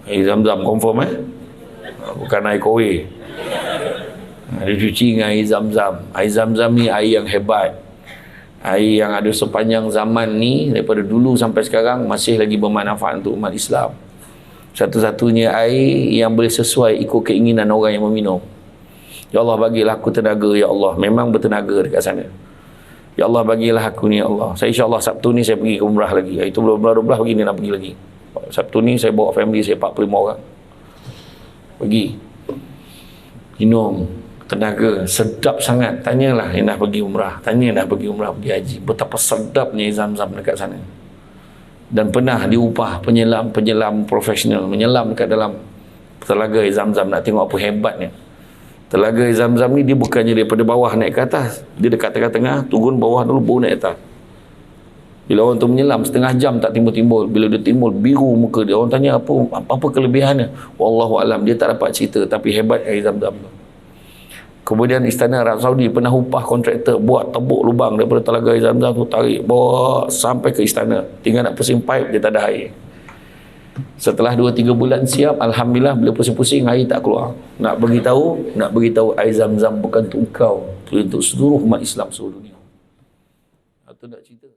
Air Zam-Zam confirm bukan air kowe. Dia cuci dengan air Zam-Zam. Air Zam-Zam ni air yang hebat, air yang ada sepanjang zaman ni, daripada dulu sampai sekarang masih lagi bermanfaat untuk umat Islam. Satu-satunya air yang boleh sesuai ikut keinginan orang yang meminum. Ya Allah, bagilah aku tenaga, ya Allah. Memang bertenaga dekat sana. Ya Allah, bagilah aku ni, ya Allah. Saya insyaAllah Sabtu ni saya pergi ke umrah lagi. Itu bulan 12 begini nak pergi lagi. Sabtu ni saya bawa family saya 45 orang. Pergi. Minum. Tenaga. Sedap sangat. Tanyalah yang dah pergi umrah. Tanya yang dah pergi umrah, pergi haji. Betapa sedapnya Zam-Zam dekat sana. Dan pernah diupah penyelam profesional menyelam dekat dalam telaga Zam-Zam, nak tengok apa hebatnya. Telaga Zam-Zam ni dia bukannya daripada bawah naik ke atas, dia dekat tengah-tengah, turun bawah dulu baru naik atas. Bila orang tu menyelam setengah jam tak timbul-timbul, bila dia timbul biru muka dia, orang tanya apa kelebihannya. Wallahu alam, dia tak dapat cerita, tapi hebat air Zam-Zam tu. Kemudian Istana Arab Saudi pernah upah kontraktor buat tebuk lubang daripada telaga Zam-Zam tu, tarik bawa sampai ke istana, tinggal nak pusing pipe dia tak ada air. Setelah 2-3 bulan siap, alhamdulillah, bila pusing-pusing air tak keluar. Nak beritahu air Zam-Zam bukan untuk engkau, untuk seluruh umat Islam seluruh dunia. Itu nak cerita.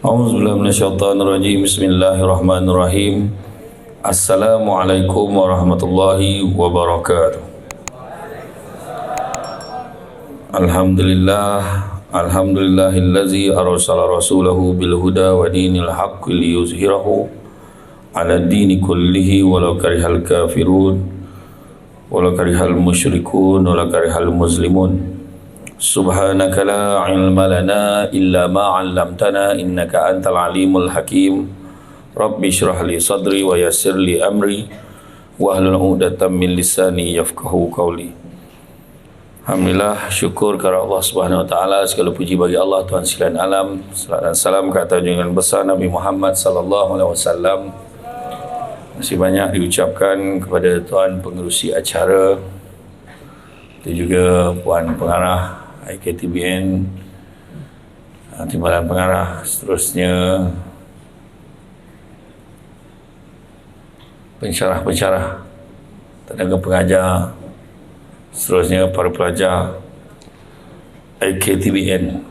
A'udzubillahi minasyaitonirrajim. Bismillahirrahmanirrahim. Assalamualaikum warahmatullahi wabarakatuh. Alhamdulillahillazi arsala rasulahu bil huda wa dinil haqqi liyuzhirahu ala dini kullihi walau karihal kafirun walau karihal musyrikun walau karihal muslimun. Subhanaka la ilma lana illa ma 'allamtana innaka antal alimul hakim. Rabbi syrah li sadri wa yassir li amri wa hlul 'uqdatam min lisani yafqahu qawli. Alhamdulillah, syukur kepada Allah Subhanahu wa taala, segala puji bagi Allah Tuhan sekalian alam. Salam dan salam ke atas junjungan besar Nabi Muhammad sallallahu alaihi wasallam. Masih banyak diucapkan kepada tuan pengerusi acara, dan juga puan pengarah IKTBN, timbalan pengarah, seterusnya pensyarah-pensyarah, tenaga pengajar, seterusnya para pelajar IKTBN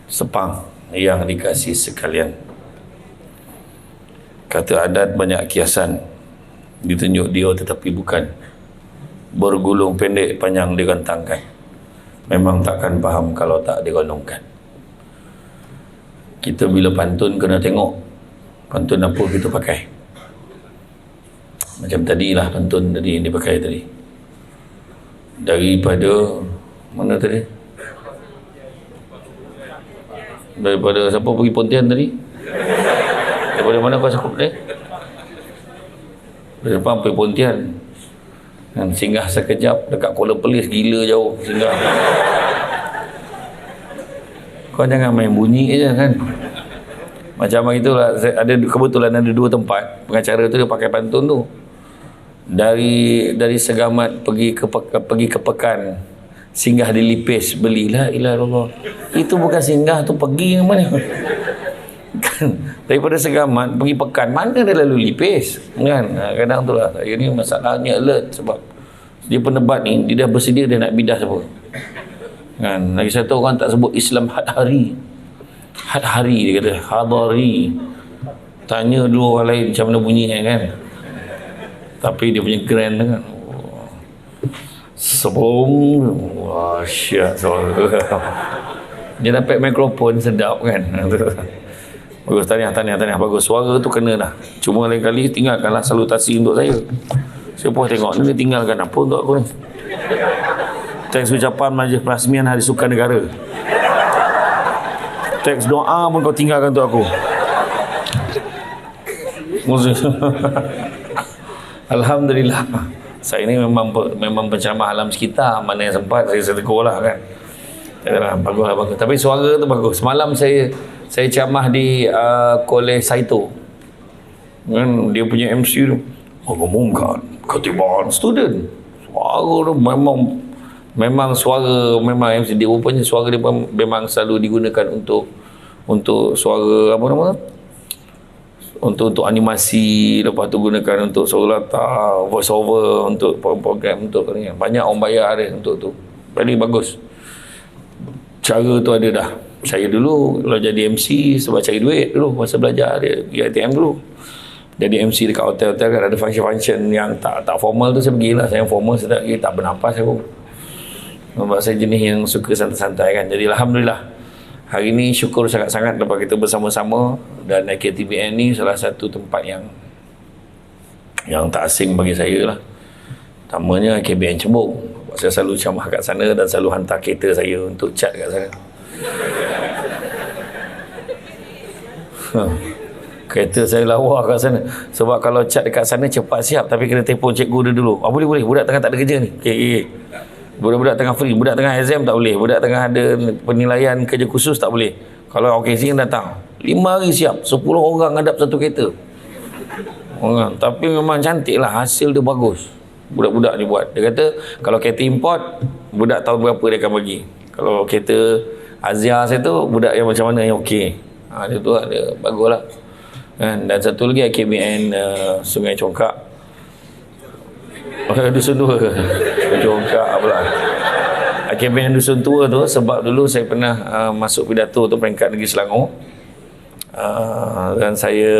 Sepang yang dikasihi sekalian. Kata adat banyak kiasan, ditunjuk dia tetapi bukan, bergulung pendek panjang digantangkan, memang takkan faham kalau tak digondongkan. Kita bila pantun kena tengok pantun apa kita pakai. Macam tadilah pantun tadi yang dipakai tadi, daripada mana tadi, daripada siapa pergi Pontian tadi, daripada mana kau sakup dia, dari depan pergi Pontian dan singgah sekejap dekat Kuala Perlis, gila jauh singgah. Kau jangan main bunyi je kan. Macam itulah, ada kebetulan ada 2 tempat pengacara tu dia pakai pantun tu. Dari Segamat pergi ke Pekan, singgah di Lipis, beli la ilaha illallah. Itu bukan singgah, tu pergi ke mana? Kan daripada Segamat pergi Pekan, mana dia lalu Lipis kan. Kadang tu lah saya ni masalahnya alert, sebab dia penebat ni dia dah bersedia dia nak bidah siapa kan. Lagi satu orang tak sebut Islam had hari, dia kata hadari. Tanya dulu orang lain macam mana bunyinya kan, tapi dia punya grand kan. Sebelum wah syat suara dia dapat mikrofon sedap kan. Bagus, tahniah, bagus, suara tu kena dah. Cuma lain kali tinggalkanlah salutasi untuk saya. Saya pun tengok ni tinggalkan apa untuk aku ni. Teks ucapan Majlis Perasmian Hari Sukan Negara, teks doa pun kau tinggalkan untuk aku. Alhamdulillah, saya ni memang penceramah alam sekitar, mana yang sempat saya tegur lah kan. Bagus. Tapi suara tu bagus. Semalam saya ceramah di Kolej Saito kan, dia punya MC tu mengumumkan ketiban student. Suara tu memang suara, memang MC dia rupanya suara dia memang selalu digunakan untuk untuk suara apa nama, untuk animasi, lepas tu gunakan untuk suara latar, voice over, untuk program, untuk ni. Banyak orang bayar dia untuk tu. Jadi bagus. Cara tu ada dah. Saya dulu kalau jadi MC sebab cari duit dulu masa belajar dia pergi ATM dulu. Jadi MC dekat hotel-hotel kan ada function-function yang tak formal tu saya pergilah. Saya yang formal saya tak bernafas aku. Sebab saya jenis yang suka santai-santai kan. Jadi alhamdulillah hari ni syukur sangat-sangat dapat kita bersama-sama, dan KTBN ni salah satu tempat yang tak asing bagi saya lah. Pertamanya KBN Cebong. Saya selalu ceramah kat sana dan selalu hantar kereta saya untuk cat kat sana. Kereta saya lawa kat sana. Sebab kalau cat dekat sana cepat siap, tapi kena telefon cikgu dia dulu. Boleh, budak tengah tak ada kerja ni. Okay. Budak-budak tengah free, budak tengah exam tak boleh, budak tengah ada penilaian kerja khusus tak boleh. Kalau okasi yang datang 5 hari siap, 10 orang hadap satu kereta. Tapi memang cantik lah, hasil dia bagus. Budak-budak ni buat. Dia kata kalau kereta import, budak tahu berapa dia akan bagi. Kalau kereta Azia saya tu, budak yang macam mana yang okey. Dia tu ada bagus lah. Dan satu lagi KBN Sungai Congkak. Dusun Tua. Congkak pula. KBN Dusun Tua tu sebab dulu saya pernah masuk pidato tu peringkat negeri Selangor. Dan saya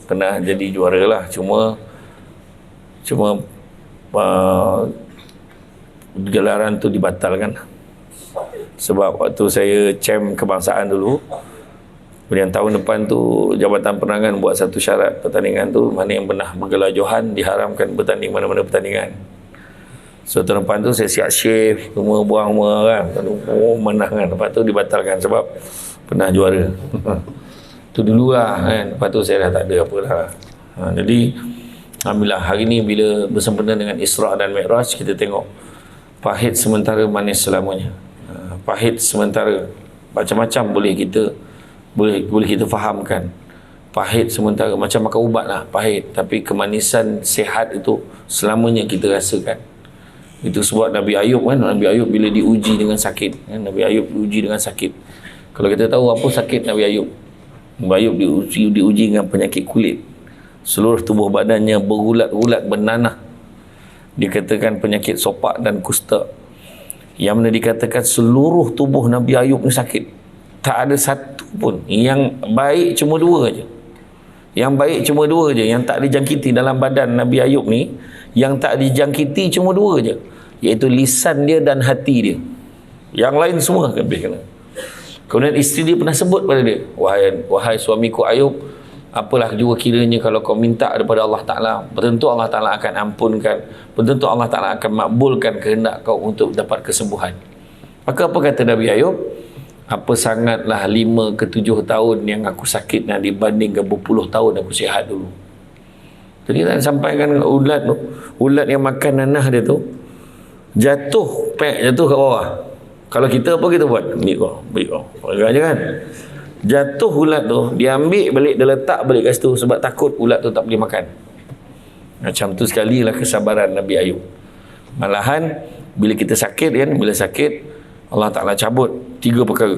pernah jadi juara lah. Cuma gelaran tu dibatalkan. Sebab waktu saya champ kebangsaan dulu, kemudian tahun depan tu Jabatan Penerangan buat satu syarat pertandingan tu, mana yang pernah menggelar Johan diharamkan bertanding mana-mana pertandingan. So tahun depan tu saya siap shave, semua buang semua kan. Menang kan. Lepas tu dibatalkan sebab pernah juara. Tu dulu lah kan. Lepas tu saya dah tak ada apa lah. Jadi alhamdulillah hari ni bila bersempena dengan Isra' dan Mi'raj, kita tengok pahit sementara manis selamanya. Pahit sementara, macam-macam boleh kita fahamkan. Pahit sementara macam makan ubat lah, pahit, tapi kemanisan sihat itu selamanya kita rasakan. Itu sebab Nabi Ayub kan, Nabi Ayub bila diuji dengan sakit kan? Nabi Ayub diuji dengan sakit. Kalau kita tahu apa sakit Nabi Ayub, Nabi Ayub diuji dengan penyakit kulit. Seluruh tubuh badannya berulat-ulat, bernanah. Dikatakan penyakit sopak dan kusta, yang mana dikatakan seluruh tubuh Nabi Ayub ni sakit. Tak ada satu pun. Yang baik cuma 2 je. Yang baik cuma 2 je. Yang tak dijangkiti dalam badan Nabi Ayub ni, yang tak dijangkiti cuma 2 je, iaitu lisan dia dan hati dia. Yang lain semua habis kena. Kemudian isteri dia pernah sebut pada dia, wahai suamiku Ayub, apalah juga kiranya kalau kau minta daripada Allah Ta'ala, bertentu Allah Ta'ala akan ampunkan, bertentu Allah Ta'ala akan makbulkan kehendak kau untuk dapat kesembuhan. Maka apa kata Nabi Ayub? Apa sangatlah 5 ke 7 tahun yang aku sakit nak dibandingkan berpuluh tahun aku sihat dulu. Jadi tak sampaikan ulat tu, ulat yang makan nanah dia tu jatuh ke bawah. Kalau kita apa kita buat? Ambil kau. Agak je kan? Jatuh ulat tu, dia ambil balik, dia letak balik kat situ sebab takut ulat tu tak boleh makan. Macam tu sekali lah kesabaran Nabi Ayub. Malahan bila kita sakit kan, bila sakit Allah Ta'ala cabut 3 perkara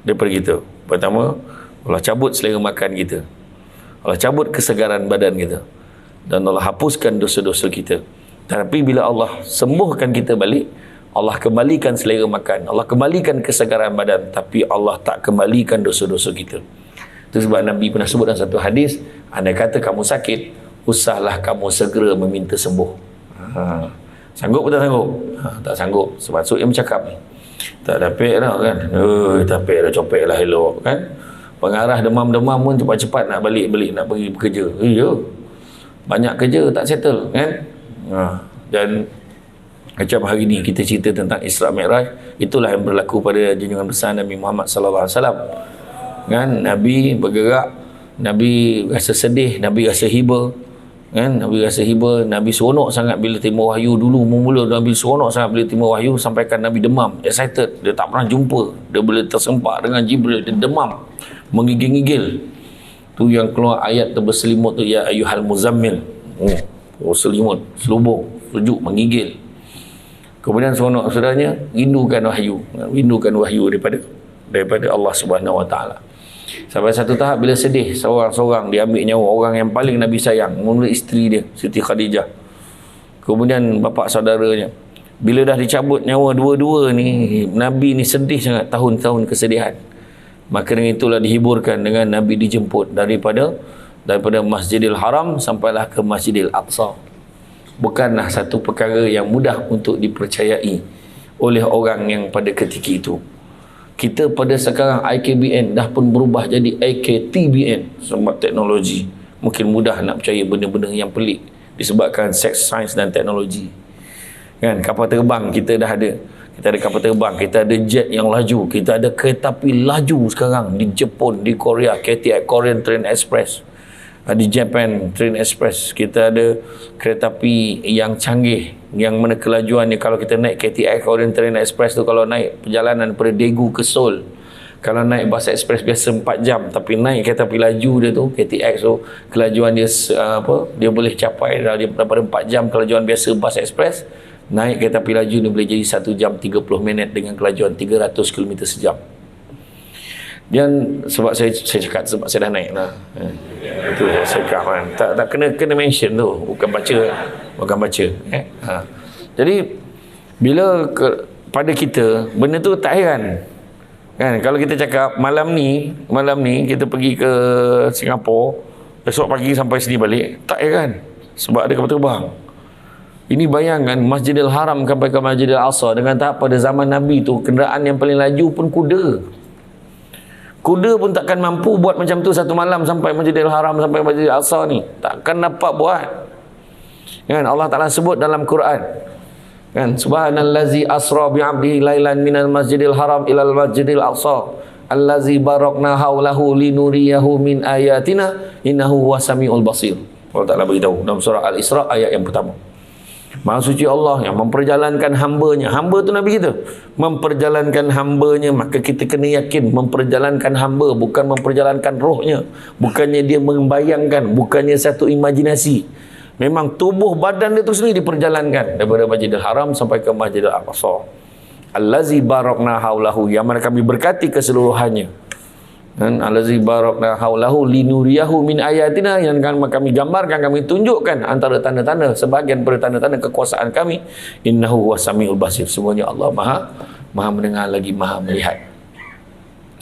daripada kita. Pertama, Allah cabut selera makan kita, Allah cabut kesegaran badan kita, dan Allah hapuskan dosa-dosa kita. Tapi bila Allah sembuhkan kita balik, Allah kembalikan selera makan, Allah kembalikan kesegaran badan, tapi Allah tak kembalikan dosa-dosa kita. Itu sebab Nabi pernah sebut dalam satu hadis, andai kata kamu sakit, usahlah kamu segera meminta sembuh. Sanggup atau tak sanggup? Tak sanggup. Sebab so yang bercakap ni, tak dapat dah kan, dapat dah, copek lah elok kan. Pengarah demam-demam pun cepat-cepat nak balik nak pergi bekerja. Banyak kerja tak settle kan. Dan macam hari ni kita cerita tentang Isra' Mi'raj, itulah yang berlaku pada junjungan besar Nabi Muhammad sallallahu alaihi wasallam. Kan Nabi bergerak, Nabi rasa sedih, Nabi rasa hiba, kan? Nabi rasa hiba, Nabi seronok sangat bila terima wahyu. Dulu mula Nabi seronok sangat bila terima wahyu, sampaikan Nabi demam, excited, dia tak pernah jumpa, dia boleh tersempak dengan Jibril, dia demam, menggigil-gigil. Tu yang keluar ayat berselimut tu, ya ayyuhal muzammil. Selimut, selubung, sejuk, menggigil. Kemudian seronok saudaranya rindukan wahyu daripada Allah Subhanahu Wa Taala. Sampai satu tahap bila sedih seorang-seorang dia ambil nyawa orang yang paling Nabi sayang, mula isteri dia Siti Khadijah, kemudian bapa saudaranya. Bila dah dicabut nyawa dua-dua ni, Nabi ni sedih sangat, tahun-tahun kesedihan. Maka dengan itulah dihiburkan dengan Nabi dijemput daripada Masjidil Haram sampailah ke Masjidil Aqsa. Bukanlah satu perkara yang mudah untuk dipercayai oleh orang yang pada ketika itu. Kita pada sekarang IKBN dah pun berubah jadi IKTBN sebab teknologi. Mungkin mudah nak percaya benda-benda yang pelik disebabkan sains dan teknologi. Kan, kapal terbang kita dah ada. Kita ada kapal terbang, kita ada jet yang laju, kita ada kereta api laju sekarang di Jepun, di Korea, KTX, Korean Train Express. Di Japan Train Express, kita ada kereta api yang canggih yang mana kelajuan ni, kalau kita naik KTX Korean Train Express tu, kalau naik perjalanan daripada Daegu ke Seoul, kalau naik bus express biasa 4 jam, tapi naik kereta api laju dia tu, KTX tu, kelajuan dia dia boleh capai daripada 4 jam kelajuan biasa bus express. Naik kereta api laju ni boleh jadi 1 jam 30 minit dengan kelajuan 300 km sejam. Dan sebab saya cakap sebab saya dah naik lah. Itu saya cakap kan. Tak kena mention tu, bukan baca. Jadi bila pada kita benda tu tak heran. Kan, kalau kita cakap malam ni kita pergi ke Singapura, besok pagi sampai sini balik, tak heran sebab ada kapal terbang. Ini bayangkan Masjidil Haram sampai ke Masjidil Aqsa, dengan tahap pada zaman Nabi tu kenderaan yang paling laju pun kuda. Kuda pun takkan mampu buat macam tu satu malam sampai Masjidil Haram, sampai Masjidil Aqsa ni. Takkan dapat buat. Kan, Allah Ta'ala sebut dalam Quran. Kan, subhanallazi asra bi'abdihi lailan minal Masjidil Haram ilal Masjidil Aqsa allazi barakna haulahu linuriyahu min ayatina innahu huwas samiul basir. Allah Ta'ala beritahu dalam surah Al-Isra ayat yang pertama. Maha suci Allah yang memperjalankan hambanya. Hamba tu Nabi kita memperjalankan hambanya. Maka kita kena yakin memperjalankan hamba, bukan memperjalankan rohnya. Bukannya dia membayangkan, bukannya satu imajinasi. Memang tubuh badan dia tu sendiri diperjalankan daripada Masjidil Haram sampai ke Masjidil Aqsa. Allazi barakna haulahu, yang mana kami berkati keseluruhannya. Dan allazi barakna haulahu linuriyahu min ayatina, yang kami gambarkan, kami tunjukkan antara tanda-tanda, sebahagian daripada tanda-tanda kekuasaan kami. Innahu huwas samiul basir, semuanya Allah maha mendengar lagi maha melihat.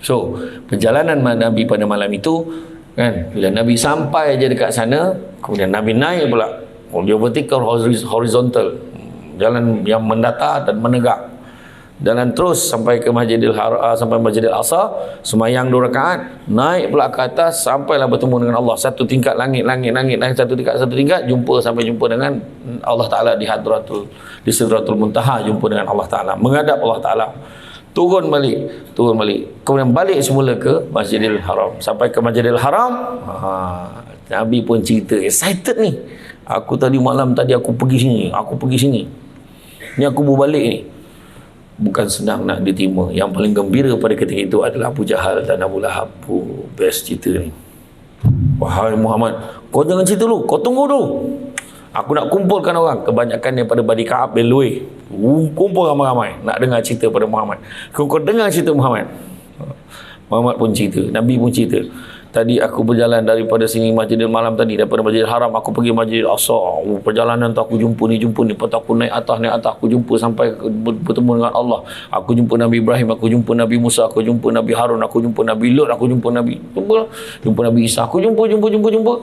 So perjalanan Nabi pada malam itu kan, bila Nabi sampai je dekat sana, kemudian Nabi naik pula, dia vertikal horizontal, jalan yang mendatar dan menegak. Jalan terus sampai ke Masjidil Haram, sampai Masjidil Aqsa, semayang 2 rakaat, naik pula ke atas, sampailah bertemu dengan Allah. Satu tingkat langit, satu tingkat, sampai jumpa dengan Allah Ta'ala di Sidratul Muntaha, jumpa dengan Allah Ta'ala, menghadap Allah Ta'ala. Turun balik, kemudian balik semula ke Masjidil Haram. Sampai ke Masjidil Haram, Nabi pun cerita, excited ni. Aku tadi malam aku pergi sini, ni aku berbalik ni. Bukan senang nak diterima. Yang paling gembira pada ketika itu adalah Abu Jahal dan Abu Lahab. Best cerita ni. Wahai Muhammad, kau jangan cerita dulu, kau tunggu dulu. Aku nak kumpulkan orang. Kebanyakan daripada Bani Ka'ab bin Lu'ay, kumpul ramai-ramai nak dengar cerita pada Muhammad. Kau dengar cerita Muhammad. Muhammad pun cerita, Nabi pun cerita. Tadi aku berjalan daripada sini Masjidil Malam tadi, daripada Masjidil Haram aku pergi Masjidil Aqsa. Perjalanan tu aku jumpa ni. Lepas tu aku naik atas aku jumpa sampai bertemu dengan Allah. Aku jumpa Nabi Ibrahim, aku jumpa Nabi Musa, aku jumpa Nabi Harun, aku jumpa Nabi Lut, aku jumpa Nabi Nabi Isa, aku jumpa.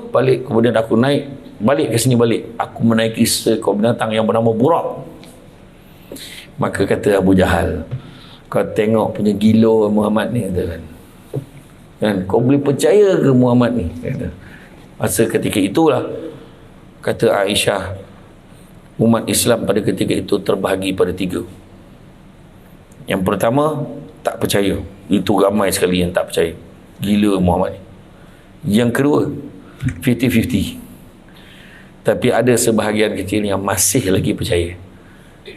Balik, kemudian aku naik balik ke sini balik. Aku menaiki seekor binatang yang bernama Burak. Maka kata Abu Jahal, kau tengok punya gila Muhammad ni, kata kan, kau boleh percaya ke Muhammad ni? Kata. Masa ketika itulah, kata Aisyah, umat Islam pada ketika itu terbahagi pada 3. Yang pertama, tak percaya. Itu ramai sekali yang tak percaya, gila Muhammad ni. Yang kedua, 50-50. Tapi ada sebahagian kecil yang masih lagi percaya.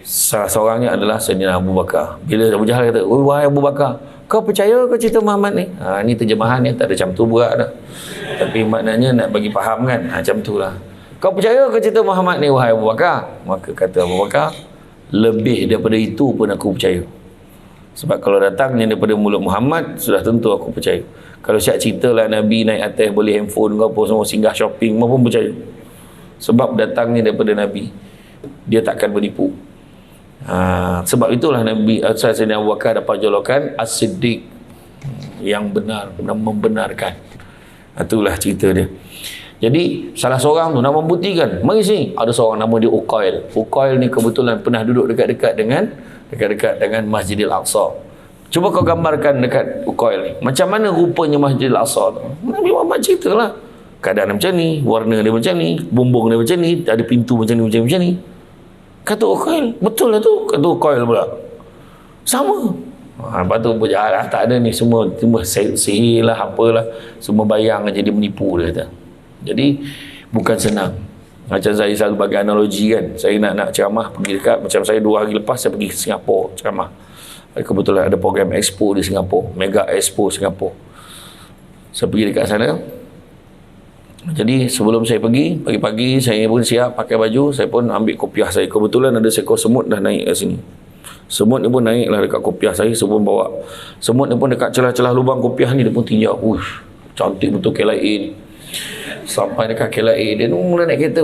Salah seorangnya adalah Sayyidina Abu Bakar. Bila Abu Jahal kata, wahai Abu Bakar, kau percaya ke cerita Muhammad ni? Ni terjemahannya tak ada macam tu berat dah. Tapi maknanya nak bagi faham kan, macam tu lah. Kau percaya ke cerita Muhammad ni, wahai Abu Bakar? Maka kata Abu Bakar, lebih daripada itu pun aku percaya. Sebab kalau datangnya daripada mulut Muhammad, sudah tentu aku percaya. Kalau siap cerita lah Nabi naik atas boleh handphone ke apa semua, singgah shopping, mau pun percaya. Sebab datangnya daripada Nabi, dia takkan bernipu. Sebab itulah Nabi Sayyidina Abu Bakar dapat julukan As-Siddiq, yang benar, membenarkan. Itulah cerita dia. Jadi salah seorang tu nak membuktikan, mari sini, ada seorang nama dia Uqail. Uqail ni kebetulan pernah duduk dekat-dekat dengan Masjidil Aqsa. Cuba kau gambarkan dekat Uqail ni, macam mana rupanya Masjidil Aqsa tu. Nabi Muhammad ceritalah keadaan macam ni, warna dia macam ni, bumbung dia macam ni, ada pintu macam ni. Kata Uqail, betul lah tu. Kata Uqail pula, sama. Lepas tu berjalan, tak ada ni, semua sihir lah, apalah, semua bayang jadi menipu, dia kata. Jadi bukan senang. Macam saya selalu bagi analogi kan, saya nak ceramah pergi dekat, macam saya 2 hari lepas saya pergi ke Singapura ceramah. Kebetulan ada program expo di Singapura, Mega Expo Singapura. Saya pergi dekat sana. Jadi sebelum saya pergi, pagi-pagi saya pun siap pakai baju, saya pun ambil kopiah saya. Kebetulan ada seekor semut dah naik kat sini. Semut ni pun naiklah dekat kopiah saya, saya pun bawa. Semut ni pun dekat celah-celah lubang kopiah ni dia pun tinjau. Cantik betul KLIA ni. Sampai dekat KLIA, dia mula naik kereta.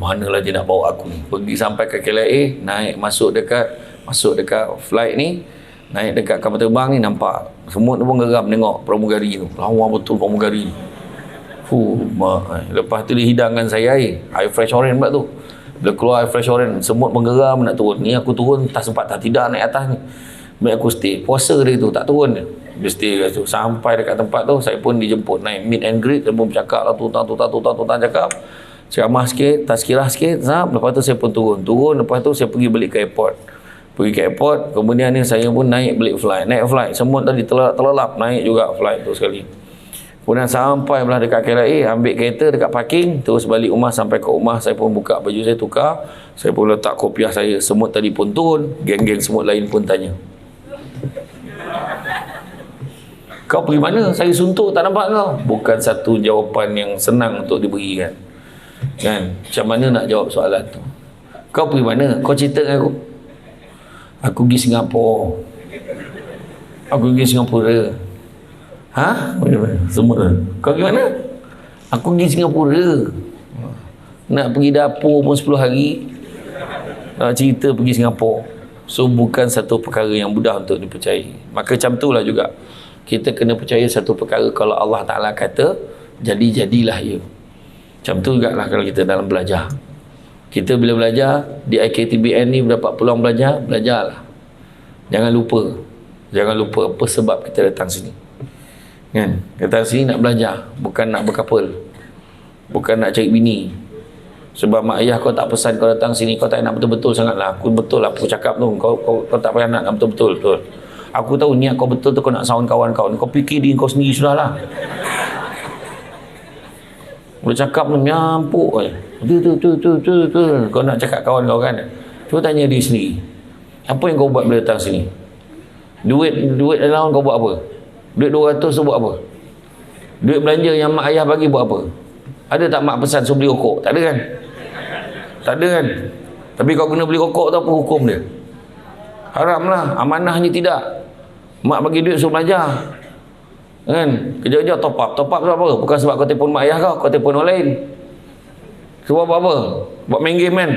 Manalah dia nak bawa aku ni. Pergi sampai ke KLIA, naik masuk dekat flight ni, naik dekat kapal terbang ni, nampak semut ni pun geram tengok pramugari tu. Lawa betul pramugari ni. Lepas tu dia hidangkan saya air fresh orange pula tu. Bila keluar air fresh orange, semut menggeram nak turun. Ni aku turun tak sempat, tak tidak naik atas ni. Baik aku stay. Puasa dia tu tak turun dia. Dia stay kat situ. Sampai dekat tempat tu, saya pun dijemput naik meet and greet. Saya pun bercakap lah, tutang cakap. Ceramah sikit, tazkirah sikit. Lepas tu saya pun turun. Lepas tu saya pergi balik ke airport. Kemudian ni saya pun naik balik flight. Semut tadi terlelap, naik juga flight tu sekali. Kemudian sampai belah dekat KLIA, ambil kereta dekat parking, terus balik rumah. Sampai ke rumah, saya pun buka baju saya, tukar. Saya pun letak kopiah saya. Semut tadi pun turun. Geng-geng semut lain pun tanya, kau pergi mana? Saya suntuk tak nampak kau. Bukan satu jawapan yang senang untuk diberikan. Kan? Macam mana nak jawab soalan tu? Kau pergi mana? Kau cerita dengan aku. Aku pergi Singapura. Semua. Kau pergi mana? Aku pergi Singapura. Nak pergi dapur pun 10 hari. Nak cerita pergi Singapura. So bukan satu perkara yang mudah untuk dipercayai. Maka macam itulah juga, kita kena percaya satu perkara. Kalau Allah Ta'ala kata, jadilah ia. Macam tu juga lah kalau kita dalam belajar. Kita bila belajar di IKTBN ni, mendapat peluang belajarlah. Jangan lupa apa sebab kita datang sini. Kan? Datang sini nak belajar, bukan nak berkapal, bukan nak cari bini. Sebab mak ayah kau tak pesan kau datang sini, kau tak nak betul-betul sangatlah. Aku betul lah aku cakap tu, kau tak payah nak betul-betul. Aku tahu niat kau betul tu, kau nak sawan kawan kau. Kau fikir diri kau sendiri sudahlah. Boleh cakap tu nyampuk tu. Kau nak cakap kawan kau kan. Cuba tanya diri sendiri, apa yang kau buat bila datang sini? Duit dalam kau buat apa? Duit 200 tu buat apa? Duit belanja yang mak ayah bagi buat apa? Ada tak mak pesan suruh beli rokok? Tak ada kan? Tak ada kan? Tapi kau kena beli rokok tu, apa hukum dia? Haram lah, amanahnya tidak. Mak bagi duit suruh belajar, kan? Kejap-kejap top up tu apa? Bukan sebab kau telefon mak ayah kau telefon orang lain. Sebab buat apa? Buat main game kan?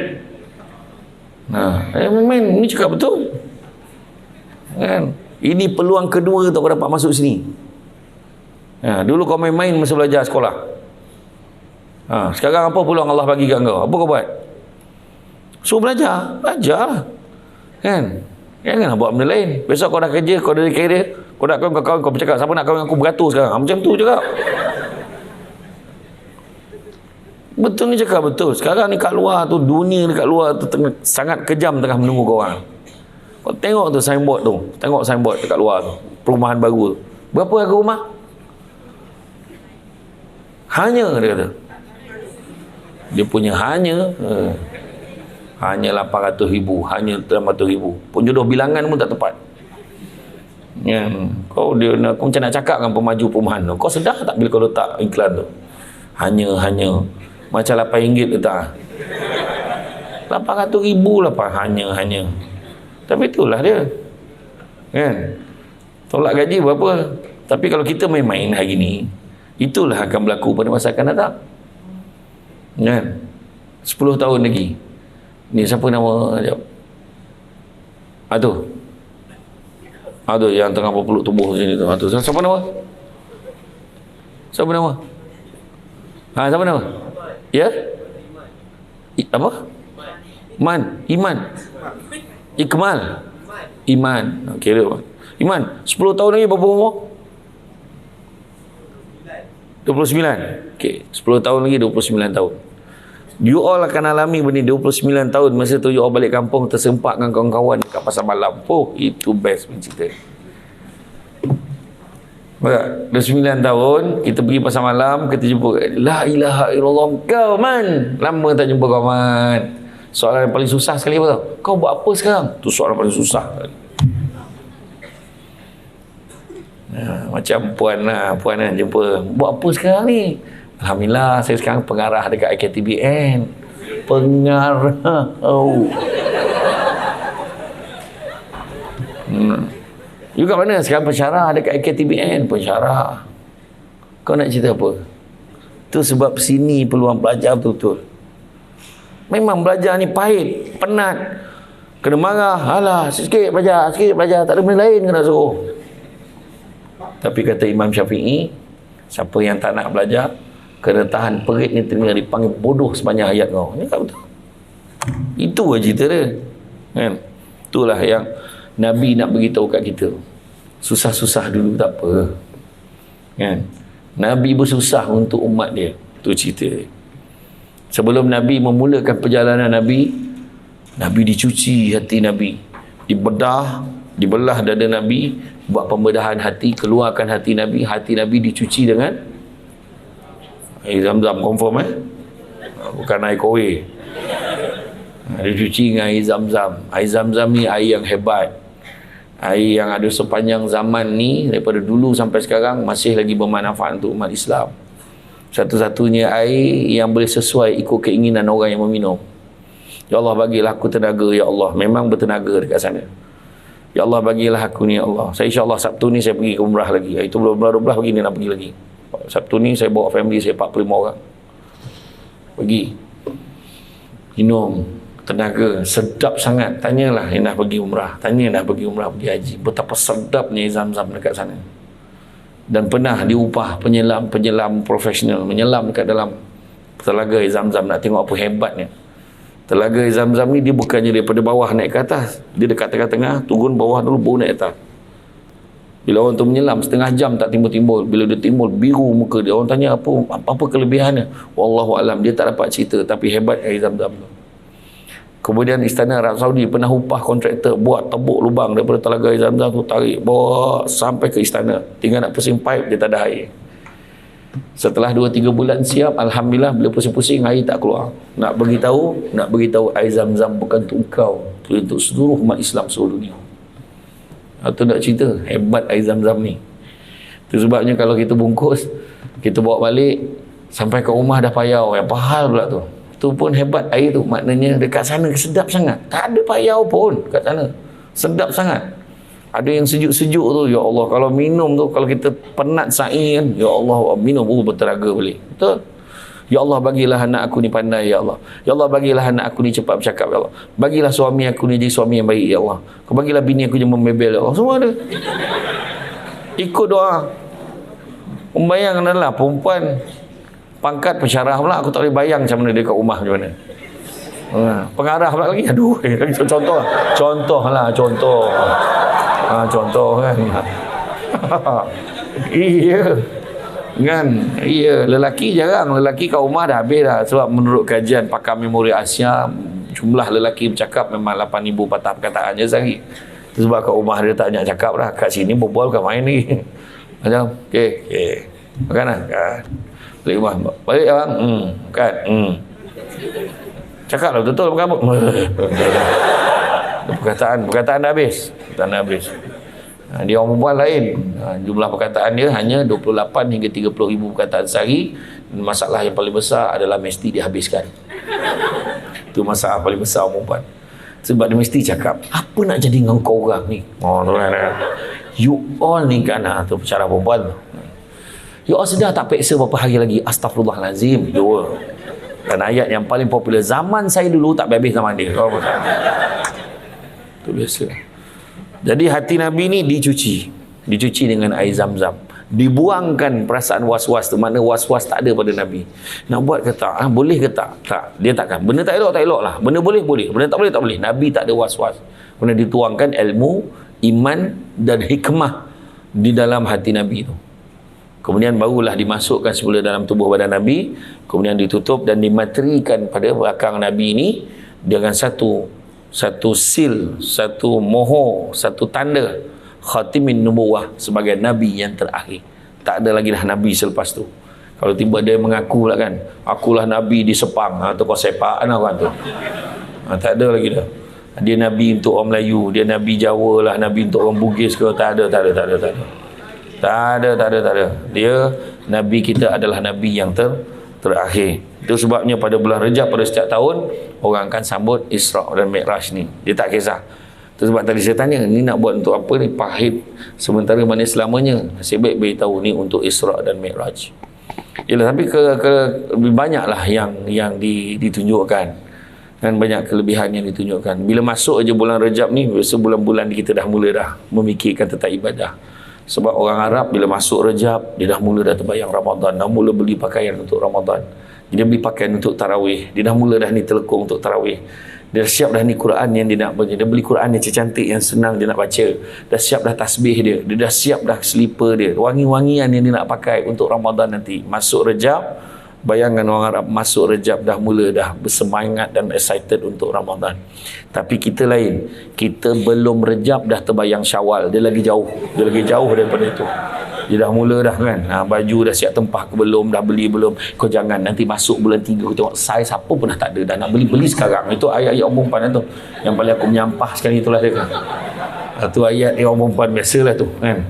Main ni cakap betul kan? Ini peluang kedua untuk kau dapat masuk sini. Dulu kau main-main masa belajar sekolah. Sekarang apa peluang Allah bagi kat kau? Apa kau buat? Suruh belajar lah kan? Jangan buat benda lain. Besok kau dah kerja, kau dah kira, kau nak kawan kau bercakap, siapa nak kawan aku beratur sekarang? Macam tu cakap. Betul ni cakap betul. Sekarang ni kat luar tu, dunia dekat luar tu sangat kejam tengah menunggu kau orang. Kau tengok tu signboard tu. Tengok signboard dekat luar tu. Perumahan baru tu. Berapa harga rumah? Hanya dia kata. Dia punya hanya 800,000, hanya 800,000. Penjodoh bilangan pun tak tepat. Kau macam nak cakap kan pemaju perumahan tu. Kau sedar tak bila kau letak iklan tu? Hanya macam RM8 letak. 800,000 lah pak, hanya. Tapi itulah dia. Kan? Tolak gaji berapa? Tapi kalau kita main-main hari ni, itulah akan berlaku pada masa akan datang. Kan? 10 tahun lagi. Ni siapa nama dia? Aduh yang tengah berpeluk tubuh sini tu. Siapa nama? Siapa nama? Siapa nama? Ya? Apa? Iman. Ikmal. Iman. Okey, Iman, 10 tahun lagi berapa umur? 29. Okey, 10 tahun lagi 29 tahun. You all akan alami benda 29 tahun. Masa tu you all balik kampung tersempak dengan kawan-kawan dekat pasar malam. Itu best punya cerita. 29 tahun kita pergi pasar malam, kita jumpa la ilaha illallah. Kau Man, lama tak jumpa kau Man. Soalan yang paling susah sekali apa tau? Kau buat apa sekarang? Tu soalan paling susah. Macam puan jumpa, buat apa sekarang ni? Alhamdulillah saya sekarang pengarah dekat IKTBN. Pengarah. You kat mana sekarang? Pensyarah dekat IKTBN. Pensyarah. Kau nak cerita apa? Tu sebab sini peluang belajar betul-betul. Memang belajar ni pahit, penat, kena marah. Alah, sikit belajar, tak ada benda lain kena suruh. Tapi kata Imam Syafi'i, siapa yang tak nak belajar kena tahan perit ni, terima dipanggil bodoh sepanjang hayat kau. Ini tak betul. Itu aja cerita dia. Kan? Itulah yang Nabi nak beritahu kat kita. Susah-susah dulu tak apa. Kan? Nabi bersusah untuk umat dia. Itu cerita dia. Sebelum Nabi memulakan perjalanan Nabi dicuci hati Nabi. Dibelah dada Nabi, buat pembedahan hati, keluarkan hati Nabi dicuci dengan air Zam-Zam. Confirm bukan air kowe. Dicuci dengan air Zam-Zam. Air Zam-Zam ni air yang hebat, air yang ada sepanjang zaman ni, daripada dulu sampai sekarang masih lagi bermanfaat untuk umat Islam. Satu-satunya air yang boleh sesuai ikut keinginan orang yang meminum. Ya Allah, bagilah aku tenaga, ya Allah. Memang bertenaga dekat sana. Ya Allah, bagilah aku ni, ya Allah. Saya insyaAllah Sabtu ni saya pergi ke umrah lagi. Itu belum umrah 12 lagi ni nak pergi lagi. Sabtu ni saya bawa family saya 45 orang. Pergi. Minum. Tenaga. Sedap sangat. Tanyalah yang dah pergi umrah. Pergi haji. Betapa sedapnya Zam-Zam dekat sana. Dan pernah diupah penyelam profesional menyelam dekat dalam telaga Zam-Zam, nak tengok apa hebatnya. Telaga Zam-Zam ni dia bukannya daripada bawah naik ke atas, dia dekat tengah-tengah, turun bawah dulu baru naik atas. Bila orang tu menyelam setengah jam tak timbul-timbul, bila dia timbul biru muka dia, orang tanya apa kelebihannya. Wallahu alam, dia tak dapat cerita, tapi hebat air Zam-Zam tu. Kemudian Istana Arab Saudi pernah upah kontraktor buat tebuk lubang daripada telaga air Zam-Zam tu, tarik bawa sampai ke istana, tinggal nak pusing pipe dia tak ada air. Setelah 2-3 bulan siap, Alhamdulillah, bila pusing-pusing air tak keluar. Nak beritahu air Zam-Zam bukan untuk kau, untuk seluruh umat Islam seluruh dunia. Itu nak cerita hebat air Zam-Zam ni. Itu sebabnya kalau kita bungkus, kita bawa balik sampai ke rumah dah payau, yang pahal pula tu. Itu pun hebat air tu, maknanya dekat sana sedap sangat, tak ada payau pun kat sana, sedap sangat. Ada yang sejuk-sejuk tu, ya Allah, kalau minum tu, kalau kita penat sa'i kan, ya Allah, minum bertenaga boleh. Betul? Ya Allah, bagilah anak aku ni pandai, ya Allah. Ya Allah, bagilah anak aku ni cepat bercakap, ya Allah. Bagilah suami aku ni jadi suami yang baik, ya Allah. Kau bagilah bini aku jangan membebel, ya Allah. Semua ada. Ikut doa. Membayangkan adalah perempuan pangkat pensyarah pula, aku tak boleh bayang macam mana dia kat rumah macam mana. Pengarah pula lagi, aduh, contoh kan. Iya, lelaki jarang, lelaki kat rumah dah habis dah, sebab menurut kajian pakar memori Asia, jumlah lelaki bercakap memang 8,000 patah perkataan je sehari. Itu sebab kat rumah dia tak banyak cakap dah, kat sini berbual bukan main lagi. Macam, okey, makan lah kan. Balik rumah, balik abang, kan, cakap lah betul-betul bukan apa. Perkataan dah habis. Dia orang perempuan lain, jumlah perkataan dia hanya 28 hingga 30 ribu perkataan sehari. Masalah yang paling besar adalah mesti dihabiskan. Itu masalah paling besar orang perempuan. Sebab dia mesti cakap, apa nak jadi dengan kau orang ni? You all ni kan, tu cara perempuan tu. You all sudah tak peksa berapa hari lagi. Astaghfirullahalazim. Dua. Dan ayat yang paling popular zaman saya dulu tak habis zaman dia. Itu biasa. Jadi hati Nabi ni dicuci dengan air Zam-Zam, dibuangkan perasaan was-was tu. Mana was-was tak ada pada Nabi. Nak buat ke tak? Boleh ke tak? Tak. Dia takkan. Benda tak elok lah. Benda boleh. Benda tak boleh. Nabi tak ada was-was. Kemudian dituangkan ilmu, iman dan hikmah di dalam hati Nabi tu. Kemudian barulah dimasukkan semula dalam tubuh badan Nabi, kemudian ditutup dan dimaterikan pada belakang Nabi ini dengan satu seal, satu mohor, satu tanda khatimin nubuwah sebagai Nabi yang terakhir. Tak ada lagi dah Nabi selepas tu. Kalau tiba dia mengaku lah kan, akulah Nabi di Sepang, atau kau sepaan apa tu. Tak ada lagi dah. Dia Nabi untuk orang Melayu, dia Nabi Jawa lah, Nabi untuk orang Bugis ke, tak ada. Tak ada. Dia Nabi kita adalah Nabi yang terakhir. Itu sebabnya pada bulan Rejab pada setiap tahun orang akan sambut Isra' dan Mi'raj ni. Dia tak kisah. Itu sebab tadi saya tanya, ni nak buat untuk apa ni? Pahit sementara manis selamanya. Nasib baik beritahu ni untuk Isra' dan Mi'raj. Yalah, tapi lebih banyaklah yang ditunjukkan. Dan banyak kelebihan yang ditunjukkan. Bila masuk aja bulan Rejab ni, biasa bulan-bulan kita dah mula dah memikirkan tentang ibadah. Sebab orang Arab bila masuk Rejab, dia dah mula dah terbayang Ramadan, dah mula beli pakaian untuk Ramadan. Dia beli pakaian untuk tarawih, dia dah mula dah ni telekung untuk tarawih. Dia dah siap dah ni Quran yang dia nak baca. Dia beli Quran yang cantik, yang senang dia nak baca. Dah siap dah tasbih dia, dia dah siap dah slipper dia, wangi-wangian yang dia nak pakai untuk Ramadan nanti. Masuk Rejab, bayangkan orang Arab masuk Rejab dah mula dah bersemangat dan excited untuk Ramadan. Tapi kita lain, kita belum Rejab dah terbayang Syawal. Dia lagi jauh daripada itu. Dia dah mula dah kan, baju dah siap tempah ke belum, dah beli belum. Kau jangan nanti masuk bulan 3 kau tengok saiz apa pun dah tak ada, dah nak beli sekarang. Itu ayat-ayat orang perempuan tu yang paling aku menyampah sekali, itulah dia kan. Itu ayat orang perempuan biasalah tu kan.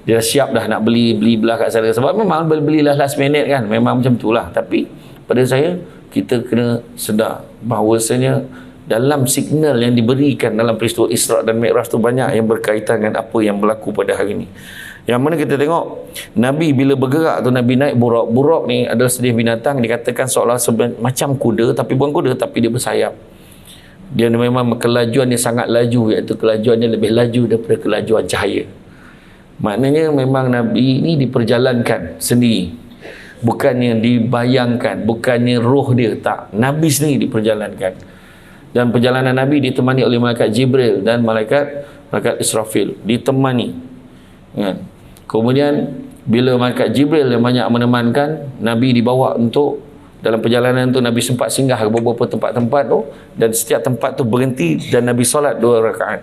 Dia siap dah nak beli belah kat sana. Sebab memang belilah last minute kan, memang macam tu lah. Tapi pada saya, kita kena sedar bahawasanya dalam signal yang diberikan dalam peristiwa Isra' dan Mi'raj tu banyak yang berkaitan dengan apa yang berlaku pada hari ini. Yang mana kita tengok Nabi bila bergerak tu, Nabi naik burak. Burak ni adalah sejenis binatang, dikatakan seolah macam kuda, tapi bukan kuda, tapi dia bersayap. Dia memang kelajuannya sangat laju, iaitu kelajuannya lebih laju daripada kelajuan cahaya. Maknanya memang Nabi ni diperjalankan sendiri, bukannya dibayangkan, bukannya roh dia, tak. Nabi sendiri diperjalankan. Dan perjalanan Nabi ditemani oleh malaikat Jibril dan malaikat Israfil, ditemani kan. Kemudian bila malaikat Jibril yang banyak menemankan, Nabi dibawa untuk dalam perjalanan tu, Nabi sempat singgah ke beberapa tempat-tempat tu, dan setiap tempat tu berhenti dan Nabi solat 2 rakaat.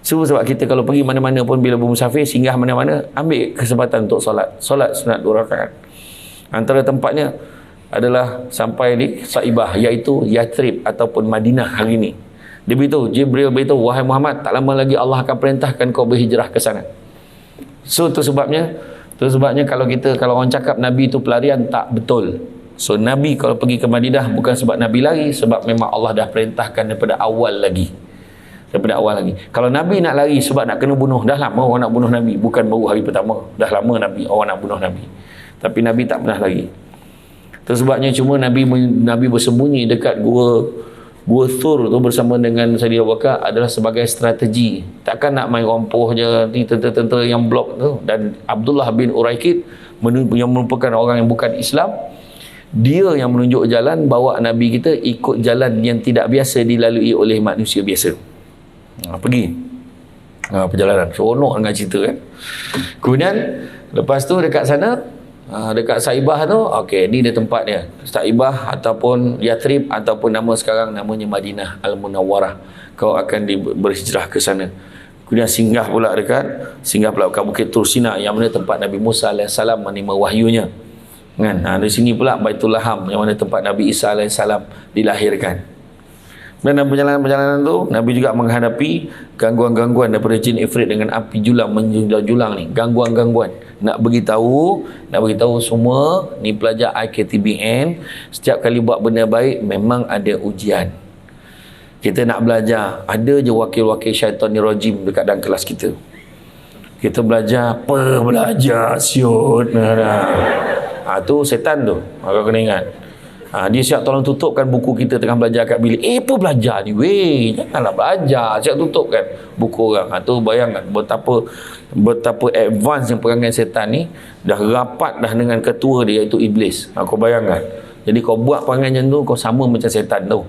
Sebab kita kalau pergi mana-mana pun, bila bermusafir singgah mana-mana, ambil kesempatan untuk solat sunat 2 rakaat. Antara tempatnya adalah sampai di Saibah, iaitu Yathrib ataupun Madinah hari ini. Dia beritahu, Jibril beritahu, wahai Muhammad, tak lama lagi Allah akan perintahkan kau berhijrah ke sana. So tu sebabnya kalau orang cakap Nabi itu pelarian, tak betul. So Nabi kalau pergi ke Madinah bukan sebab Nabi lari, sebab memang Allah dah perintahkan daripada awal lagi. Kalau Nabi nak lari sebab nak kena bunuh, dah lama orang nak bunuh Nabi, bukan baru hari pertama. Dah lama orang nak bunuh Nabi. Tapi Nabi tak pernah lari. Itu sebabnya cuma Nabi bersembunyi dekat gua Thur tu bersama dengan Sayyidina Abu Bakar adalah sebagai strategi. Takkan nak main rompoh je ni tentera-tentera yang blok tu. Dan Abdullah bin Uraikid yang merupakan orang yang bukan Islam, dia yang menunjuk jalan, bawa Nabi kita ikut jalan yang tidak biasa dilalui oleh manusia biasa. Pergi perjalanan seronok dengan cerita kan. Kemudian lepas tu dekat sana, dekat Saibah tu, okey, ni dia tempat dia, Saibah ataupun Yathrib ataupun nama sekarang namanya Madinah Al-Munawwarah. Kau akan berhijrah ke sana. Kemudian singgah pula dekat Bukit Tur Sina, yang mana tempat Nabi Musa AS menerima wahyunya kan. Di sini pula Baitul Laham, yang mana tempat Nabi Isa AS dilahirkan. Dan dalam perjalanan tu Nabi juga menghadapi gangguan-gangguan daripada jin ifrit dengan api julang menjulang ni. Gangguan-gangguan. Nak beritahu semua ni pelajar IKTBN, setiap kali buat benda baik memang ada ujian. Kita nak belajar, ada je wakil-wakil syaitanir rajim dekat dalam kelas kita. Kita belajar, apa belajar siut. Tu setan tu. Kau kena ingat. Dia siap tolong tutupkan buku kita tengah belajar kat bilik. Apa belajar ni weh? Janganlah belajar. Siap tutupkan buku orang. Tu bayangkan betapa advance yang perangai setan ni. Dah rapat dah dengan ketua dia, iaitu iblis. Kau bayangkan. Jadi kau buat perangai macam tu, kau sama macam setan tu.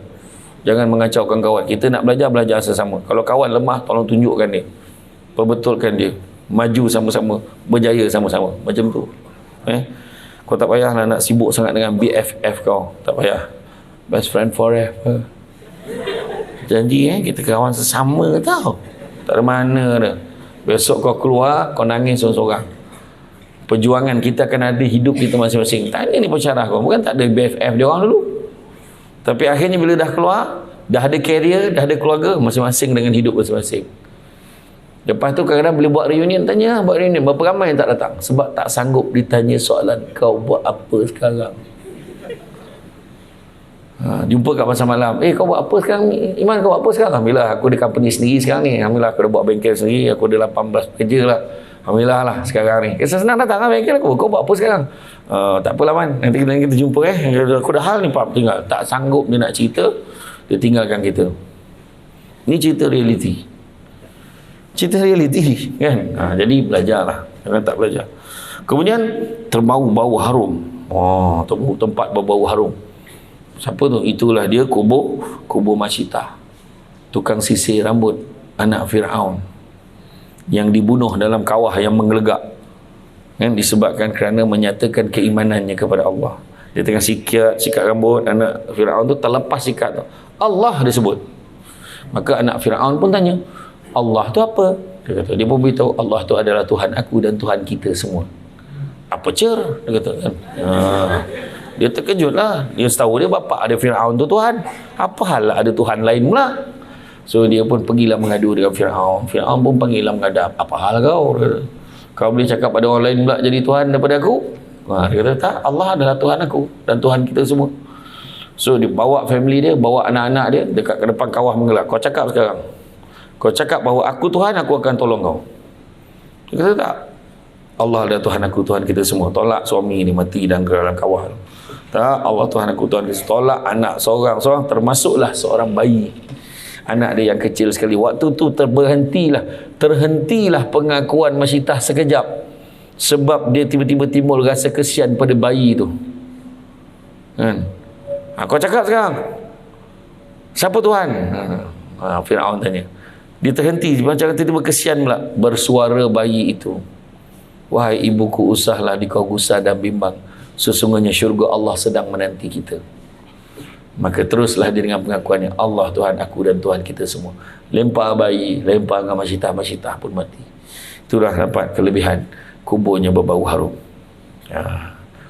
Jangan mengacaukan kawan. Kita nak belajar sesama. Kalau kawan lemah, tolong tunjukkan dia. Perbetulkan dia. Maju sama-sama, berjaya sama-sama. Macam tu. Kau tak payahlah nak sibuk sangat dengan BFF kau. Tak payah. Best friend forever. Janji kita kawan sesama tau. Tak ada mana dah. Besok kau keluar, kau nangis seorang-seorang. Perjuangan kita akan ada hidup kita masing-masing. Tanya ni pensyarah kau. Bukan tak ada BFF dia orang dulu. Tapi akhirnya bila dah keluar, dah ada career, dah ada keluarga, masing-masing dengan hidup masing-masing. Lepas tu kadang-kadang boleh buat reunion, tanya buat reunion, berapa ramai yang tak datang? Sebab tak sanggup ditanya soalan, kau buat apa sekarang? Jumpa kat pasar malam, kau buat apa sekarang ni? Iman, kau buat apa sekarang? Alhamdulillah, aku ada company sendiri sekarang ni. Alhamdulillah, aku dah buat bengkel sendiri, aku ada 18 pekerja lah. Alhamdulillah lah sekarang ni. Senang datang lah bengkel aku, kau buat apa sekarang? Tak apalah Man, nanti kita jumpa aku dah hal ni Pak, tinggal. Tak sanggup dia nak cerita, dia tinggalkan kita. Ni cerita reality. Cerita reality kan. Jadi belajarlah, jangan tak belajar. Kemudian terbau-bau harum. Tempat berbau harum. Siapa tu? Itulah dia kubur Masyitah, tukang sisir rambut anak Firaun yang dibunuh dalam kawah yang menggelegak kan, disebabkan kerana menyatakan keimanannya kepada Allah. Dia tengah sikat rambut anak Firaun tu, terlepas sikat tu, Allah disebut. Maka anak Firaun pun tanya, Allah tu apa? Dia kata, dia pun beritahu, Allah tu adalah Tuhan aku dan Tuhan kita semua. Apa cer? Dia kata kan. Dia terkejut lah. Dia tahu dia bapa ada Firaun tu Tuhan. Apa hal ada Tuhan lain pula? So dia pun pergilah mengadu dengan Firaun. Firaun pun panggillah menghadap. Apa hal kau? Kau boleh cakap pada orang lain pula jadi Tuhan daripada aku? Dia kata tak, Allah adalah Tuhan aku dan Tuhan kita semua. So dia bawa family dia, bawa anak-anak dia dekat ke depan kawah menggelap. Kau cakap sekarang, kau cakap bahawa aku Tuhan, aku akan tolong kau. Dia kata tak, Allah adalah Tuhan aku, Tuhan kita semua. Tolak suami ni mati dan ke dalam kawah. Tak, Allah Tuhan aku, Tuhan kita. Tolak anak seorang termasuklah seorang bayi, anak dia yang kecil sekali. Waktu tu terhentilah pengakuan Masyitah sekejap, sebab dia tiba-tiba timbul rasa kesian pada bayi tu kan. Kau cakap sekarang, siapa Tuhan? Firaun tanya. Dia terhenti, macam tiba-tiba kesian pula. Bersuara bayi itu, wahai ibuku, usahlah di kau gusar dan bimbang, sesungguhnya syurga Allah sedang menanti kita. Maka teruslah dia dengan pengakuannya, Allah Tuhan aku dan Tuhan kita semua. Lempar bayi, lempar dengan Masyitah pun mati. Itulah dapat kelebihan kuburnya berbau harum.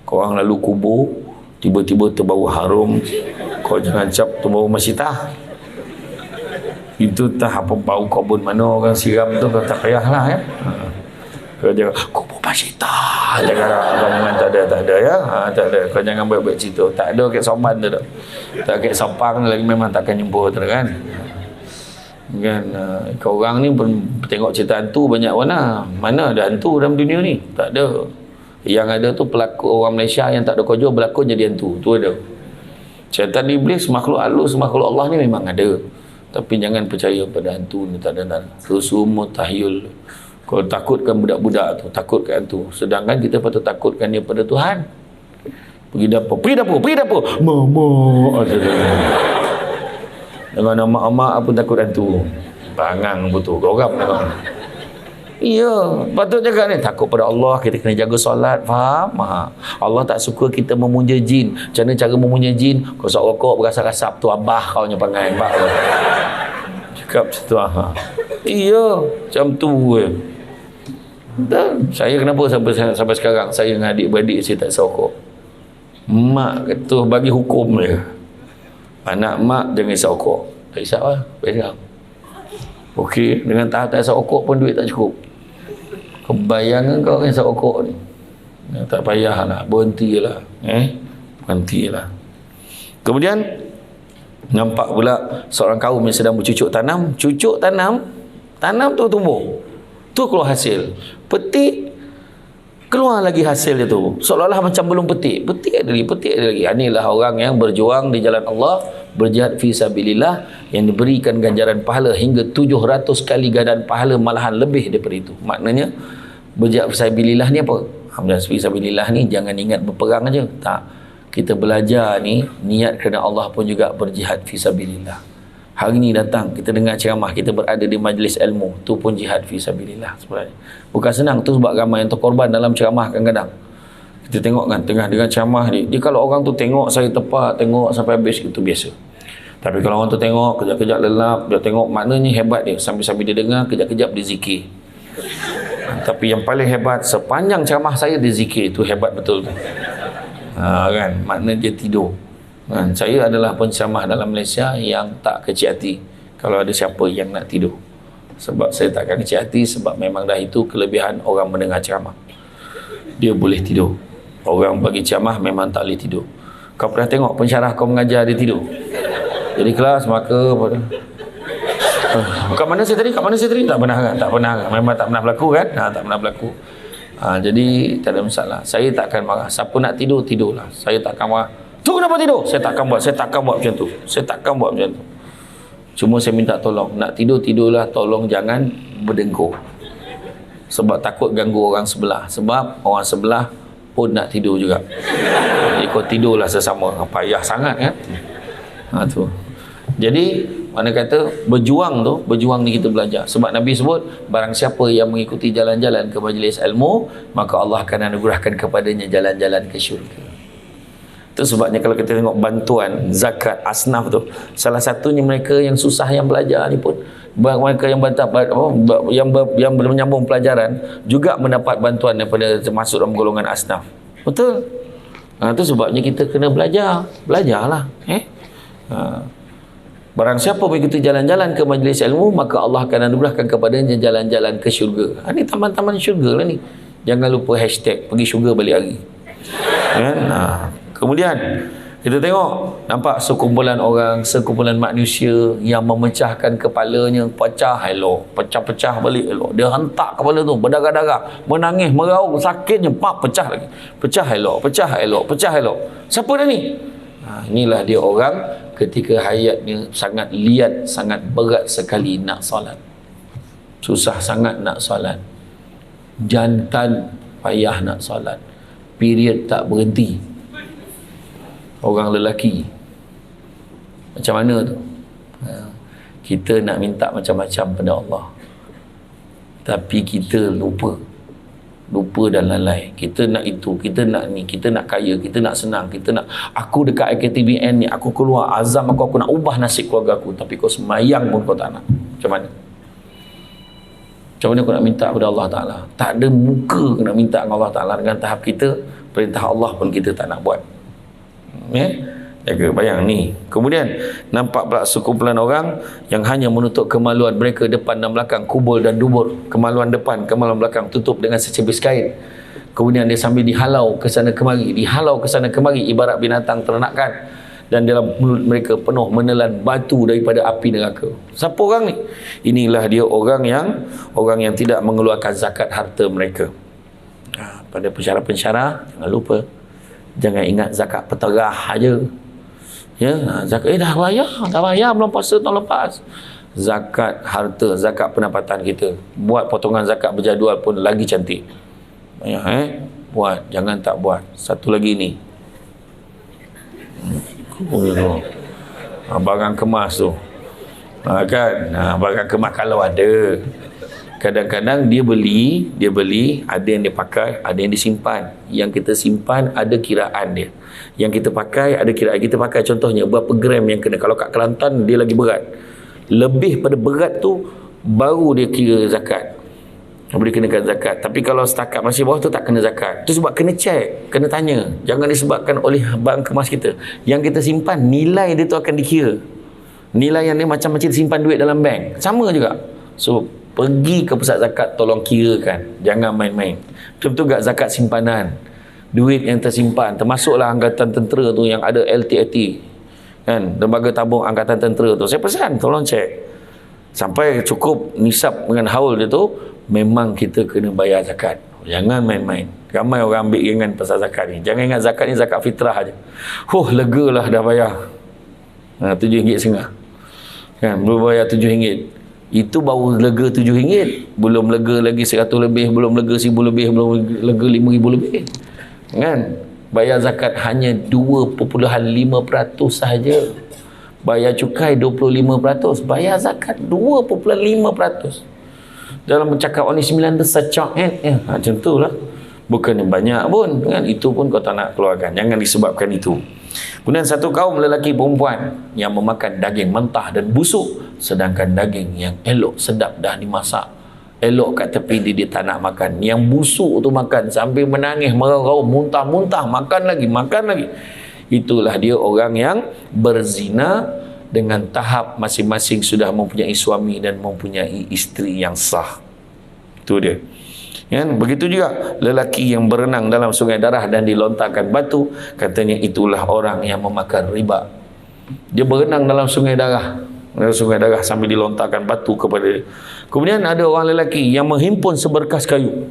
Korang lalu kubur, tiba-tiba terbau harum, kau jangan cap terbau Masyitah. Itu tak apa bau kebun mana orang siram tu, kau tak payahlah ya. Kau jangan kubur Masyitah, jangan tak ada ya. Tak ada, kau jangan buat cerita. Tak ada kat Soman tu dah. Tak kat Sapang lagi memang takkan jumpa tu kan. Kau orang ni pun tengok cerita hantu banyak warna. Mana ada hantu dalam dunia ni? Tak ada. Yang ada tu pelakon orang Malaysia yang tak ada kerja berlakon jadi hantu. Tu ada. Syaitan iblis, makhluk halus, makhluk Allah ni memang ada. Tapi jangan percaya pada hantu ni, tak ada. Itu semua tahyul. Kau takutkan budak-budak tu, takutkan hantu. Sedangkan kita patut takutkan dia pada Tuhan. Pergi dapur. Mama. Dengan nama-nama pun takut hantu. Bangang betul. Geram tengok. Ya, patut jaga ni. Takut pada Allah, kita kena jaga solat. Faham? Allah tak suka kita memuja jin. Macam mana cara memuja jin? Kau sok rokok berasap-asap tu abah kau nya pangai. Cakap macam tu. Iya, macam tu je. Dan saya kenapa sampai sekarang saya dengan adik-beradik saya tak rokok. Mak kata bagi hukum dia. Anak mak jangan isap rokok. Tak isap lah, pegang. Okey, dengan tahap tak isap rokok pun duit tak cukup. Kebayangan kau kan isap rokok ni. Tak payahlah, berhentilah. Berhentilah. Kemudian nampak pula seorang kaum yang sedang bercucuk tanam. Cucuk tanam tu tumbuh. tu keluar hasil. Petik, keluar lagi hasil dia tu. Seolah-olah macam belum petik. Petik ada lagi. Inilah orang yang berjuang di jalan Allah, berjihad fi sabilillah, yang diberikan ganjaran pahala hingga 700 kali gandaran pahala, malahan lebih daripada itu. Maknanya berjihad fi sabilillah ni apa? Berjihad fi sabilillah ni jangan ingat berperang aja. Tak. Kita belajar ni niat kerana Allah pun juga berjihad fi sabilillah. Hari ni datang kita dengar ceramah, kita berada di majlis ilmu, tu pun jihad fi sabilillah sebenarnya. Bukan senang tu, sebab ramai yang terkorban dalam ceramah. Kadang-kadang kita tengok kan tengah dengan ceramah dia kalau orang tu tengok saya tepat, tengok sampai habis, itu biasa. Tapi kalau orang tu tengok kejap-kejap lelap, dia tengok, maknanya hebat dia. Sambil-sambil dia dengar, kejap-kejap dia zikir. Tapi yang paling hebat sepanjang ceramah saya dia zikir, tu hebat betul tu. Kan, maknanya dia tidur. Saya adalah penceramah dalam Malaysia yang tak kecil hati kalau ada siapa yang nak tidur. Sebab saya takkan kecil hati, sebab memang dah itu kelebihan orang mendengar ceramah. Dia boleh tidur. Orang bagi ceramah memang tak boleh tidur. Kau pernah tengok pensyarah kau mengajar dia tidur? Jadi kelas maka kat mana saya tadi? Tak pernah kan? Tak pernah kan? Memang tak pernah berlaku kan? Tak pernah berlaku. Jadi tak ada masalah. Saya takkan marah. Siapa nak tidur, tidurlah. Saya takkan marah. Tu kenapa tidur? Saya takkan buat macam tu. Cuma saya minta tolong. Nak tidur, tidurlah. Tolong jangan berdengkur. Sebab takut ganggu orang sebelah. Sebab orang sebelah pun nak tidur juga. Jadi kau tidurlah sesama. Payah sangat kan? Tu. Jadi mana kata berjuang ni kita belajar. Sebab Nabi sebut, barang siapa yang mengikuti jalan-jalan ke majlis ilmu, maka Allah akan anugerahkan kepadanya jalan-jalan ke syurga. Itu sebabnya kalau kita tengok bantuan zakat asnaf tu, salah satunya mereka yang susah yang belajar ni pun, mereka yang yang menyambung pelajaran juga mendapat bantuan daripada termasuk dalam golongan asnaf. Betul? Itu sebabnya kita kena belajarlah. Barang siapa mengikuti jalan-jalan ke majlis ilmu, maka Allah akan anugerahkan kepadanya jalan-jalan ke syurga. Ini taman-taman syurga lah ni. Jangan lupa hashtag pergi syurga balik hari. Kan? Kemudian kita tengok, nampak sekumpulan orang, sekumpulan manusia yang memecahkan kepalanya, pecah balik elok. Dia hentak kepala tu berdarah-darah, menangis, meraung, sakitnya, pecah lagi. Pecah elok. Siapa dah ni? Inilah dia orang ketika hayatnya sangat liat, sangat berat sekali nak solat. Susah sangat nak solat. Jantan payah nak solat. Period tak berhenti. Orang lelaki macam mana tu? Kita nak minta macam-macam pada Allah, tapi kita lupa dan lalai. Kita nak itu, kita nak ni, kita nak kaya, kita nak senang, kita nak aku dekat IKTBN ni, aku keluar azam aku nak ubah nasib keluarga aku, tapi kau semayang pun kau tak nak. Macam mana aku nak minta kepada Allah Ta'ala? Tak ada muka nak minta dengan Allah Ta'ala. Dengan tahap kita, perintah Allah pun kita tak nak buat. Jaga, bayang ni. Kemudian nampak pula sekumpulan orang yang hanya menutup kemaluan mereka depan dan belakang, kubul dan dubur. Kemaluan depan, kemaluan belakang tutup dengan secebis kain. Kemudian dia sambil dihalau ke sana kemari, ibarat binatang ternakan. Dan dalam mulut mereka penuh menelan batu daripada api neraka. Siapa orang ni? Inilah dia orang yang tidak mengeluarkan zakat harta mereka. Pada pensyarah-pensyarah, jangan lupa, jangan ingat zakat peterah aja. Zakat dah bayar belum puasa tahun lepas. Zakat harta, zakat pendapatan kita. Buat potongan zakat berjadual pun lagi cantik. Buat, jangan tak buat. Satu lagi ni. Barang kemas tu. Barang kemas kalau ada. Kadang-kadang dia beli, ada yang dia pakai, ada yang disimpan. Yang kita simpan ada kiraan dia. Yang kita pakai ada kiraan. Kita pakai contohnya berapa gram yang kena. Kalau kat Kelantan dia lagi berat. Lebih pada berat tu baru dia kira zakat. Boleh kenakan zakat. Tapi kalau setakat masih bawah tu tak kena zakat. Itu sebab kena cek, kena tanya. Jangan disebabkan oleh barang kemas kita. Yang kita simpan, nilai dia tu akan dikira. Nilai yang dia macam simpan duit dalam bank. Sama juga. So pergi ke pusat zakat, tolong kirakan. Jangan main-main. Betul-betul tak zakat simpanan. Duit yang tersimpan. Termasuklah angkatan tentera tu yang ada LTAT. Kan? Lembaga tabung angkatan tentera tu. Saya pesan, tolong cek. Sampai cukup nisab dengan haul dia tu, memang kita kena bayar zakat. Jangan main-main. Ramai orang ambil ringan pasal zakat ni. Jangan ingat zakat ni zakat fitrah aja. Lega lah dah bayar. RM7.5. Kan, belum bayar RM7. Itu baru lega RM7. Belum lega lagi 100 lebih, belum lega 1,000 lebih, belum lega 5,000 lebih. Kan? Bayar zakat hanya 2.5% sahaja. Bayar cukai 25%. Bayar zakat 2.5%. Dalam bercakap ni 9 secak macam tu lah. Bukan banyak pun kan? Itu pun kau tak nak keluarkan. Jangan disebabkan itu. Kemudian satu kaum lelaki perempuan yang memakan daging mentah dan busuk, sedangkan daging yang elok sedap dah dimasak, elok kat tepi dia tak nak makan. Yang busuk tu makan sambil menangis merau-rau, muntah-muntah, makan lagi. Itulah dia orang yang berzina dengan tahap masing-masing sudah mempunyai suami dan mempunyai isteri yang sah. Itu dia. Kan? Begitu juga lelaki yang berenang dalam sungai darah dan dilontarkan batu, katanya itulah orang yang memakan riba. Dia berenang dalam sungai darah, sambil dilontarkan batu kepada dia. Kemudian ada orang lelaki yang menghimpun seberkas kayu.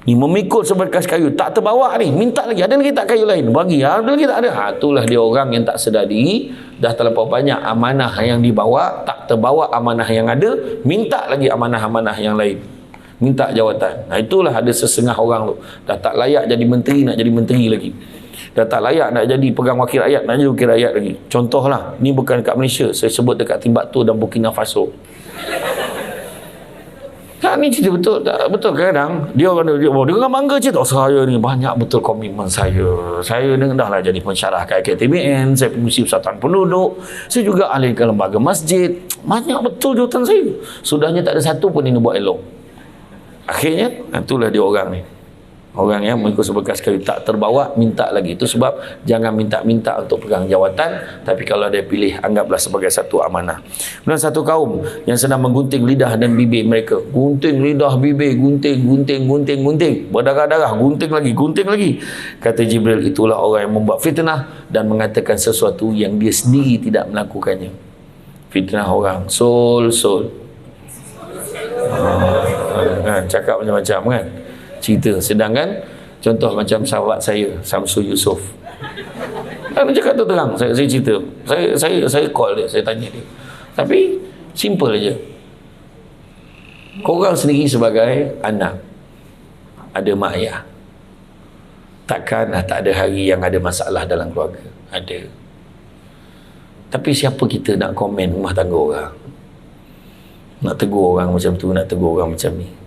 Ni memikul seberkas kayu, tak terbawa ni, minta lagi, ada lagi tak kayu lain, bagi, ada lagi tak ada. Itulah dia orang yang tak sedar diri, dah terlampau banyak amanah yang dibawa, tak terbawa amanah yang ada, minta lagi amanah-amanah yang lain, minta jawatan. Itulah ada sesengah orang tu, dah tak layak jadi menteri, nak jadi menteri lagi, dah tak layak nak jadi pegang wakil rakyat, nak jadi wakil rakyat lagi. Contohlah, ni bukan dekat Malaysia, saya sebut dekat Timbuktu dan Burkina Faso. Kan ni cerita betul. Tak, betul kadang dia dengan bangga cerita, saya ni banyak betul komitmen saya. Saya ni dah lah jadi pensyarah kat KTBN, saya pengurusi Persatuan Penduduk, saya juga ahli ke lembaga masjid. Banyak betul jawatan saya. Sudahnya tak ada satu pun ini buat elok. Akhirnya itulah dia orang ni. Orang yang mengikut seberkas kayu, tak terbawa, minta lagi. Itu sebab jangan minta-minta untuk pegang jawatan, tapi kalau dia pilih, anggaplah sebagai satu amanah. Dan satu kaum yang sedang menggunting lidah dan bibir mereka. Gunting lidah, bibir, gunting. Berdarah-darah, gunting lagi. Kata Jibril, itulah orang yang membuat fitnah dan mengatakan sesuatu yang dia sendiri tidak melakukannya. Fitnah orang. Sol. Cakap macam-macam kan. Cerita. Sedangkan contoh macam sahabat saya Samsul Yusof, dia cakap tu terang, saya cerita, saya call dia, saya tanya dia, tapi simple aja. Korang sendiri sebagai anak, ada mak ayah, takkan tak ada hari yang ada masalah dalam keluarga? Ada. Tapi siapa kita nak komen rumah tangga orang, nak tegur orang macam tu, nak tegur orang macam ni?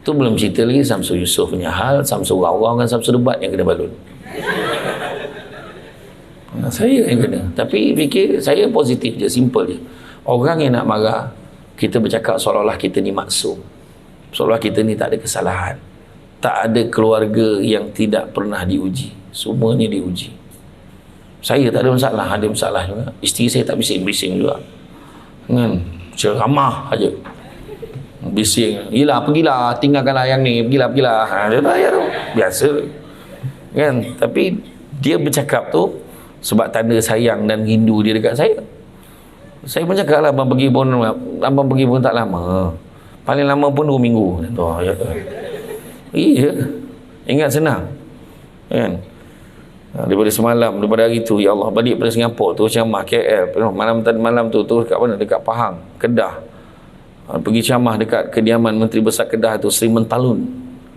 Tu belum cerita lagi Samsul Yusof punya hal, Samsul Rawang dan Samsul Debat yang kena balun. Saya yang kena. Tapi fikir saya positif je, simple je. Orang yang nak marah, kita bercakap seolah-olah kita ni maksum, seolah kita ni tak ada kesalahan. Tak ada keluarga yang tidak pernah diuji, semuanya diuji. Saya tak ada masalah, ada masalah juga. Isteri saya tak bising-bising juga kan, ceramah aja, bising, pergilah, tinggalkanlah yang ni, pergilah. Dia tak payah tu, biasa kan. Tapi dia bercakap tu sebab tanda sayang dan rindu dia dekat saya. Saya pun cakap lah, abang pergi pun tak lama, paling lama pun 2 minggu. Iya, ingat senang kan. Daripada semalam, daripada hari tu, ya Allah, balik pada Singapura tu ceramah KL, malam tu dekat mana, dekat Pahang, Kedah. Pergi ceramah dekat kediaman Menteri Besar Kedah tu, Sri Mentalun.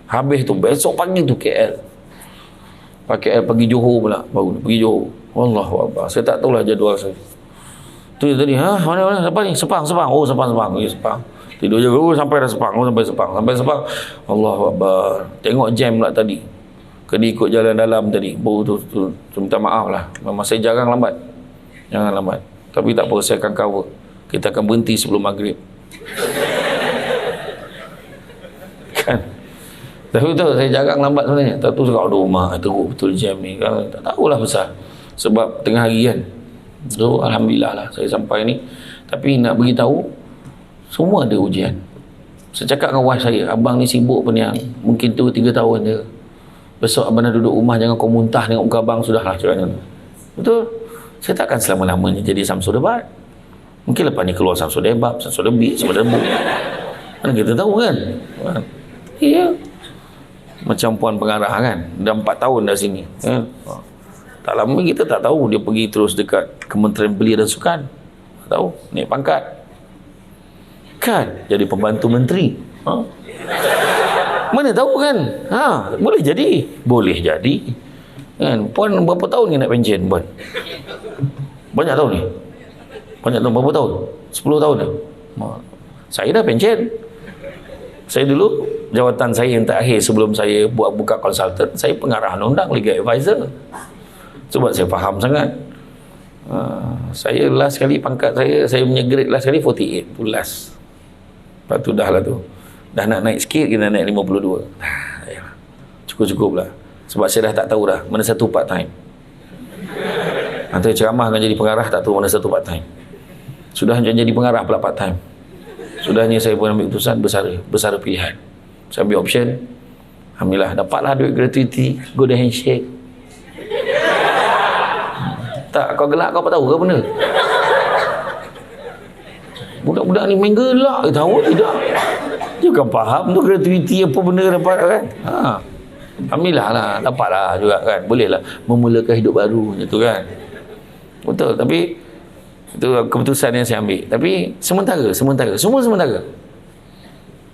Habis tu besok pagi tu KL. KL pergi Johor pula, baru pergi Johor. Wallahuakbar, saya tak tahulah jadual saya. Tu tadi, mana siapa ni? Sepang. Oh, Sepang. Pergi Sepang. Tidur je, sampai dah Sepang. Sampai Sepang. Allahuakbar. Tengok jam pula tadi. Kena ikut jalan dalam tadi. Baru tu minta maaf lah. Memang saya jarang lambat. Tapi tak apa, saya akan cover. Kita akan berhenti sebelum maghrib. Kan? Tapi betul, saya jarang lambat sebenarnya. Tak tahu sekarang rumah teruk betul jam ni kan. Tak tahulah besar. Sebab tengah hari kan. So alhamdulillah lah saya sampai ni. Tapi nak beritahu, semua ada ujian. Saya cakap dengan wife saya, abang ni sibuk pun yang mungkin tu 3 tahun je. Besok abang dah duduk rumah, jangan kau muntah tengok muka abang, sudahlah cakap. Betul. Saya takkan selama-lamanya jadi Samsul Debat. Mungkin lepas ni keluar Samsul Debab, Samsul Debit, Samsul Debu. Mana kita tahu kan? Iya. Macam puan pengarah kan, dah 4 tahun dah sini kan? Tak lama kita tak tahu dia pergi terus dekat Kementerian Belia dan Sukan, tak tahu naik pangkat kan, jadi pembantu menteri. Mana tahu kan? Boleh jadi kan. Puan berapa tahun ni nak pencen puan? Banyak tahun ni? Banyak tahun, berapa tahun? 10 tahun dah? Saya dah pencen. Saya dulu, jawatan saya yang terakhir sebelum saya buka konsultan, saya pengarah undang legal advisor. Sebab saya faham sangat. Saya last kali pangkat saya punya grade last kali 48 tu last. Lepas tu dah lah tu, dah nak naik sikit, kita naik 52. Cukup-cukup lah. Sebab saya dah tak tahu dah mana satu part time. Antara ceramah dengan jadi pengarah, tak tahu mana satu part time. Sudah jadi pengarah pula part time. Sudahnya saya pun ambil keputusan bersara pilihan. Saya ambil option. Alhamdulillah dapatlah duit gratuity, go the handshake. Tak, kau gelak kau apa tahu ke benda? Budak-budak ni main gelak, tahu tidak? Dia kan faham tu gratuity apa benda dapat kan? Alhamdulillah lah, dapatlah juga kan. Bolehlah memulakan hidup baru macam tu kan. Betul, tapi itu keputusan yang saya ambil. Tapi sementara, semua sementara.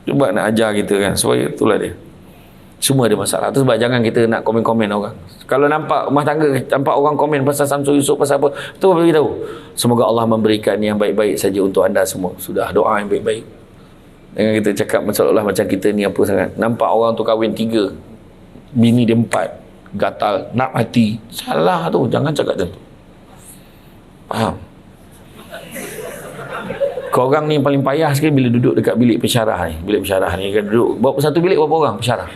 Cuba nak ajar kita kan, supaya itulah dia. Semua ada masalah. Tu sebab jangan kita nak komen-komen orang. Kalau nampak rumah tangga, nampak orang komen pasal Samsul Yusof, pasal apa, tu beritahu. Semoga Allah memberikan yang baik-baik saja untuk anda semua. Sudah, doa yang baik-baik. Jangan kita cakap seolah-olah macam kita ni apa sangat. Nampak orang tu kahwin 3, bini dia 4, gatal, nak mati. Salah tu, jangan cakap macam tu. Faham? Korang ni yang paling payah sekali bila duduk dekat bilik pensyarah ni. Bilik pensyarah ni kan duduk, satu bilik berapa orang pensyarah?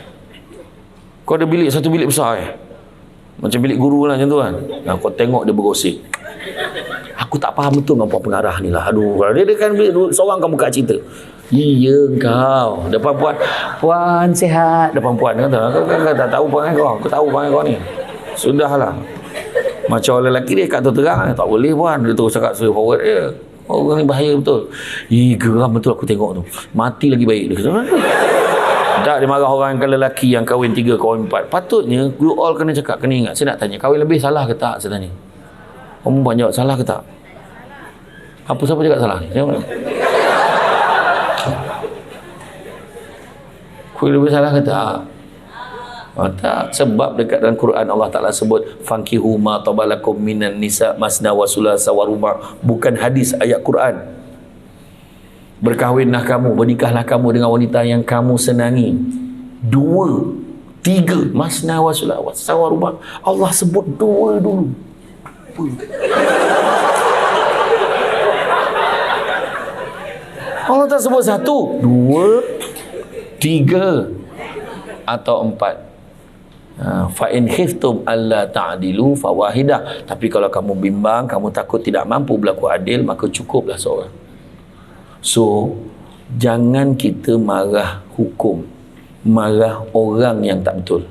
Kau ada bilik, satu bilik besar macam bilik guru lah macam tu kan. Kau tengok dia bergosip. Aku tak faham betul dengan puan pengarah ni lah. Aduh, dia kan bilik seorang kau buka cerita. Iya kau. Depan puan sihat. Depan puan kata, kau tak tahu puan kau. Aku tahu puan kau ni. Sudahlah. Macam orang lelaki dia kat tu terang, tak boleh puan. Dia terus cakap straight forward dia. Orang ni bahaya betul. Geram betul aku tengok tu. Mati lagi baik dia kata. Tak, dia marah orang yang lelaki yang kahwin 3, kahwin 4. Patutnya you all kena cakap, kena ingat. Saya nak tanya, kahwin lebih salah ke tak? Saya tanya. Kamu buat jawab salah ke tak? Apa siapa cakap salah ni? Kahwin lebih salah ke tak? Tak, sebab dekat dalam Quran Allah Ta'ala sebut fankihu ma tabalakum minan nisa masna wa sulasa wa ruba'. Bukan hadis, ayat Quran. Berkahwinlah kamu, bernikahlah kamu dengan wanita yang kamu senangi. 2, 3, masna wa sulasa wa ruba'. Allah sebut 2 dulu. Allah tak sebut 1, 2, 3 atau 4. Fa in khiftum alla ta'dilu fawahidah. Tapi kalau kamu bimbang, kamu takut tidak mampu berlaku adil, maka cukuplah seorang. So jangan kita marah hukum, marah orang yang tak betul.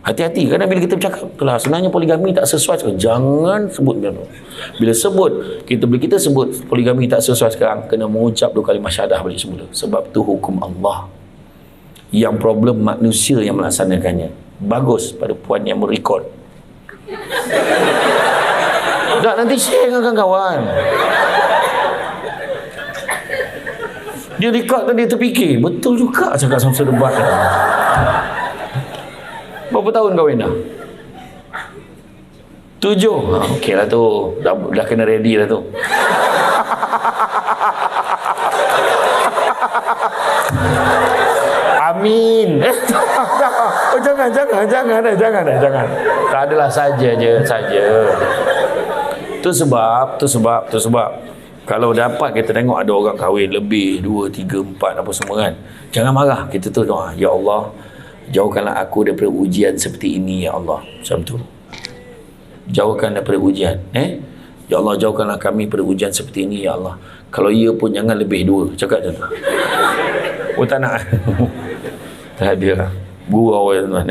Hati-hati, kadang bila kita bercakap itulah sebenarnya poligami tak sesuai, jangan sebut macam tu. Bila kita sebut poligami tak sesuai sekarang, kena mengucap 2 kalimah syahadah balik semula. Sebab tu hukum Allah. Yang problem manusia yang melaksanakannya. Bagus pada puan yang merekod. Tak, nanti share dengan kawan-kawan. Dia rekod tadi, dia terfikir betul juga cakap Samsul debat. Berapa tahun kahwin dah? 7. Okey lah tu, dah kena ready lah tu. Amin. Oh, jangan. Tak adalah saja. Tu sebab kalau dapat kita tengok ada orang kahwin lebih 2, 3, 4 apa semua kan. Jangan marah, kita tu doa, ya Allah, jauhkanlah aku daripada ujian seperti ini ya Allah. Macam tu. Jauhkan daripada ujian, ya Allah, jauhkanlah kami daripada ujian seperti ini ya Allah. Kalau ia pun jangan lebih 2. Cakap macam tu. Oh, tak nak. Tak ada lah. Gurau tuan.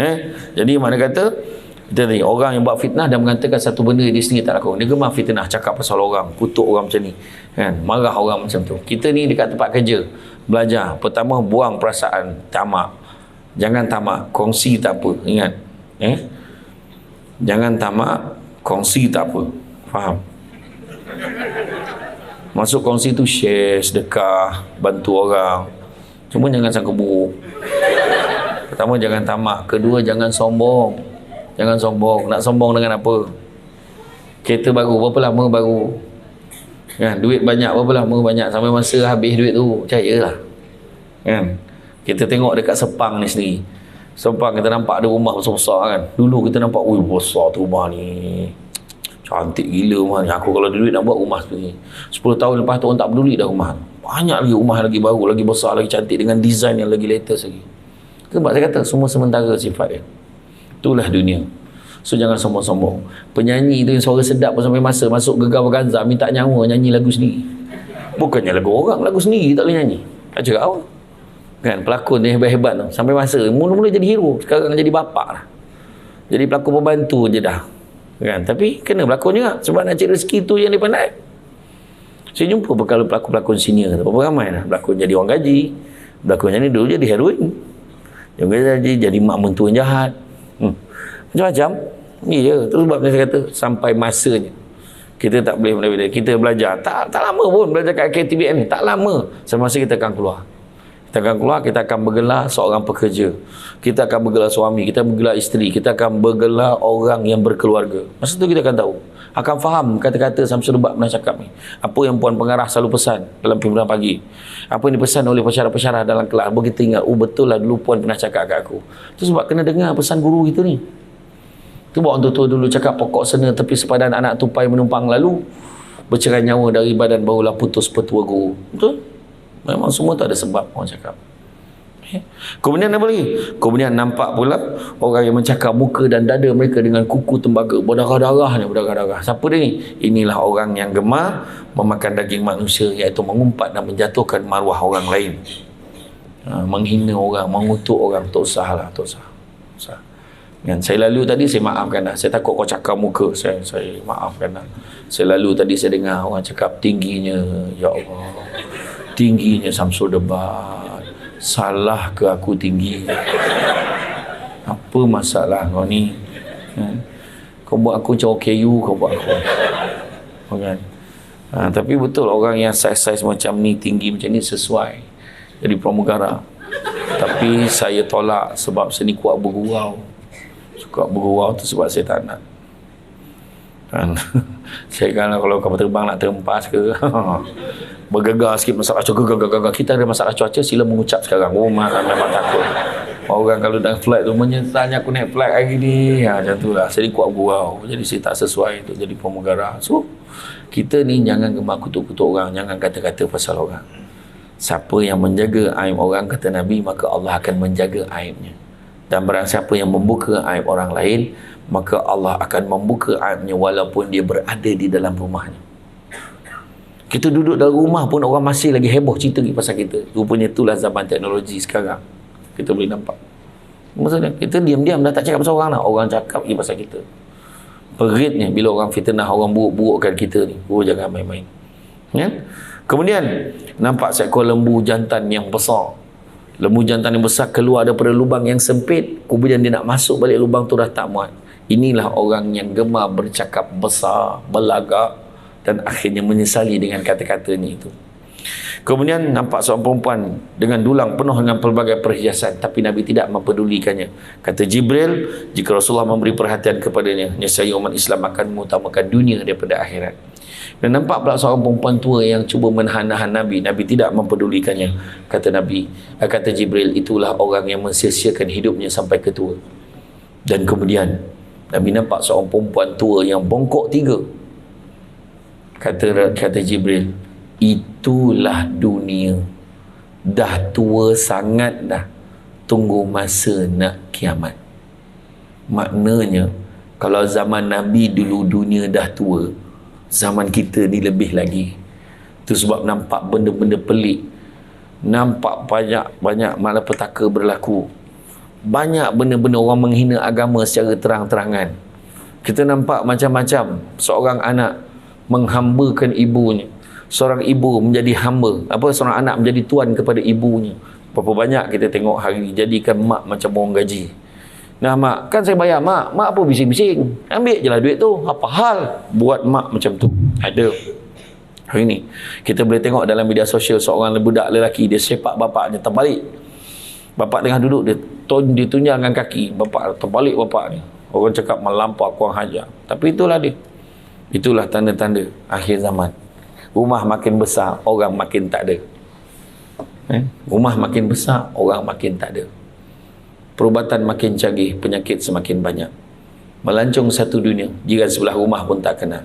Jadi mana kata Kita tanya, orang yang buat fitnah dan mengatakan satu benda dia sendiri tak lakukan. Dia gemar fitnah, cakap pasal orang, kutuk orang macam ni. Kan? Marah orang macam tu. Kita ni dekat tempat kerja, belajar. Pertama, buang perasaan tamak. Jangan tamak, kongsi tak apa. Ingat. Jangan tamak, kongsi tak apa. Faham? Masuk kongsi tu share, sedekah, bantu orang. Cuma jangan sangka buruk. Pertama, jangan tamak. Kedua, jangan sombong. Jangan sombong. Nak sombong dengan apa? Kereta baru, berapa lama baru? Kan? Duit banyak, berapa lama banyak? Sampai masa habis duit tu, percayalah. Kan? Kita tengok dekat Sepang ni sendiri. Sepang kita nampak ada rumah besar-besar kan. Dulu kita nampak, ui besar tu rumah ni. Cantik gila rumah ni. Aku kalau ada duit nak buat rumah seperti ni. 10 tahun lepas tu orang tak peduli dah rumah. Banyak lagi rumah lagi baru, lagi besar, lagi cantik dengan design yang lagi latest lagi. Sebab saya kata semua sementara sifat dia. Itulah dunia. So jangan sombong-sombong. Penyanyi tu yang suara sedap pun sampai masa masuk Gegar Vaganza minta nyawa nyanyi lagu sendiri. Bukannya lagu orang, lagu sendiri tak boleh nyanyi. Tak cakap apa. Kan pelakon dia hebat-hebat tu. Sampai masa mula-mula jadi hero, sekarang jadi bapak lah. Jadi pelakon pembantu je dah. Kan? Tapi kena berlakon juga sebab nak cari rezeki tu yang dia pandai. Saya jumpa kalau pelakon-pelakon senior tu berapa ramai dah berlakon jadi orang gaji. Berlakon jadi dulu jadi heroin. Jadi mak mentua yang jahat. Macam-macam. Ya, tu sebab saya kata sampai masanya kita tak boleh benda-benda. Kita belajar tak lama pun belajar kat KTBM ni, tak lama. Semasa kita akan keluar. Kita akan keluar, kita akan bergelar seorang pekerja. Kita akan bergelar suami, kita bergelar isteri, kita akan bergelar orang yang berkeluarga. Masa tu kita akan tahu, akan faham kata-kata Samsul Ubat pernah cakap ni. Apa yang Puan Pengarah selalu pesan dalam pimpinan pagi. Apa yang dipesan oleh pensyarah-pensyarah dalam kelas. Baru kita ingat, oh betul lah dulu Puan pernah cakap kat aku. Tu sebab kena dengar pesan guru kita ni. Tu buat orang tua dulu cakap pokok sena tepi sepadan anak tupai menumpang lalu. Bercerai nyawa dari badan barulah putus petua guru. Betul? Memang semua tu ada sebab orang cakap. Kemudian apa lagi? Kemudian nampak pula orang yang mencakap muka dan dada mereka dengan kuku tembaga. Berdarah-darah. Siapa dia ni? Inilah orang yang gemar memakan daging manusia, iaitu mengumpat dan menjatuhkan maruah orang lain. Menghina orang, mengutuk orang. Tak usah lah, tak usah. Kan? Saya lalu tadi saya maafkan dah. Saya takut kau cakap muka. Saya maafkan dah. Saya lalu tadi saya dengar orang cakap tingginya, ya Allah, tingginya Samsul Debat. Salah ke aku tinggi? Apa masalah kau ni? Kau buat aku macam OKU, kau buat aku. Kan? Tapi betul orang yang saiz-saiz macam ni, tinggi macam ni sesuai jadi pramugara. Tapi saya tolak sebab saya ni kuat bergurau. Suka bergurau tu sebab saya tak nak. Kan? Saya kan kalau kapal terbang nak terempas ke bergegar sikit masalah cuaca, kita ada masalah cuaca, sila mengucap sekarang. Oh memang takut. Orang kalau dalam flight tu tanya aku naik flight hari ni, macam tu lah. Saya kuat gurau, jadi saya tak sesuai untuk jadi pramugara. So kita ni jangan gemar kutuk-kutuk orang, jangan kata-kata pasal orang. Siapa yang menjaga aib orang, kata Nabi, maka Allah akan menjaga aibnya. Dan barang siapa yang membuka aib orang lain, maka Allah akan membuka aibnya walaupun dia berada di dalam rumahnya. Kita duduk dalam rumah pun orang masih lagi heboh cerita pasal kita. Rupanya itulah zaman teknologi sekarang. Kita boleh nampak. Maksudnya kita diam-diam dah tak cakap pasal orang lah. Orang cakap lagi pasal kita. Peritnya bila orang fitnah, orang buruk-burukkan kita ni. Oh, jangan main-main. Ya? Kemudian nampak seekor lembu jantan yang besar. Lembu jantan yang besar keluar daripada lubang yang sempit. Kemudian dia nak masuk balik lubang tu dah tak muat. Inilah orang yang gemar bercakap besar, belagak dan akhirnya menyesali dengan kata-katanya itu. Kemudian nampak seorang perempuan dengan dulang penuh dengan pelbagai perhiasan, tapi Nabi tidak mempedulikannya. Kata Jibril, jika Rasulullah memberi perhatian kepadanya, nescaya umat Islam akan mengutamakan dunia daripada akhirat. Dan nampak pula seorang perempuan tua yang cuba menahan-nahan Nabi. Nabi tidak mempedulikannya. Kata Jibril, itulah orang yang mensia-siakan hidupnya sampai ke tua. Dan kemudian Nabi nampak seorang perempuan tua yang bongkok 3. Kata Jibril, itulah dunia. Dah tua sangat dah. Tunggu masa nak kiamat. Maknanya, kalau zaman Nabi dulu dunia dah tua, zaman kita ni lebih lagi. Itu sebab nampak benda-benda pelik. Nampak banyak malapetaka berlaku. banyak benda-benda orang menghina agama secara terang-terangan. Kita nampak macam-macam. Seorang anak menghambakan ibunya, seorang ibu menjadi hamba, seorang anak menjadi tuan kepada ibunya. Berapa banyak kita tengok hari ni, jadikan mak macam orang gaji. Nah mak, kan saya bayar mak apa bising-bising, ambil je lah duit tu, apa hal buat mak macam tu. Ada. Hari ni kita boleh tengok dalam media sosial, seorang budak lelaki dia sepak bapaknya terbalik. Bapak tengah duduk, dia tunjang dengan kaki, bapak terbalik bapak ni. Orang cakap melampau kurang hajar. Tapi itulah dia. Itulah tanda-tanda akhir zaman. Rumah makin besar, orang makin tak ada. Rumah makin besar, orang makin tak ada. Perubatan makin canggih, penyakit semakin banyak. Melancong satu dunia, jiran sebelah rumah pun tak kenal.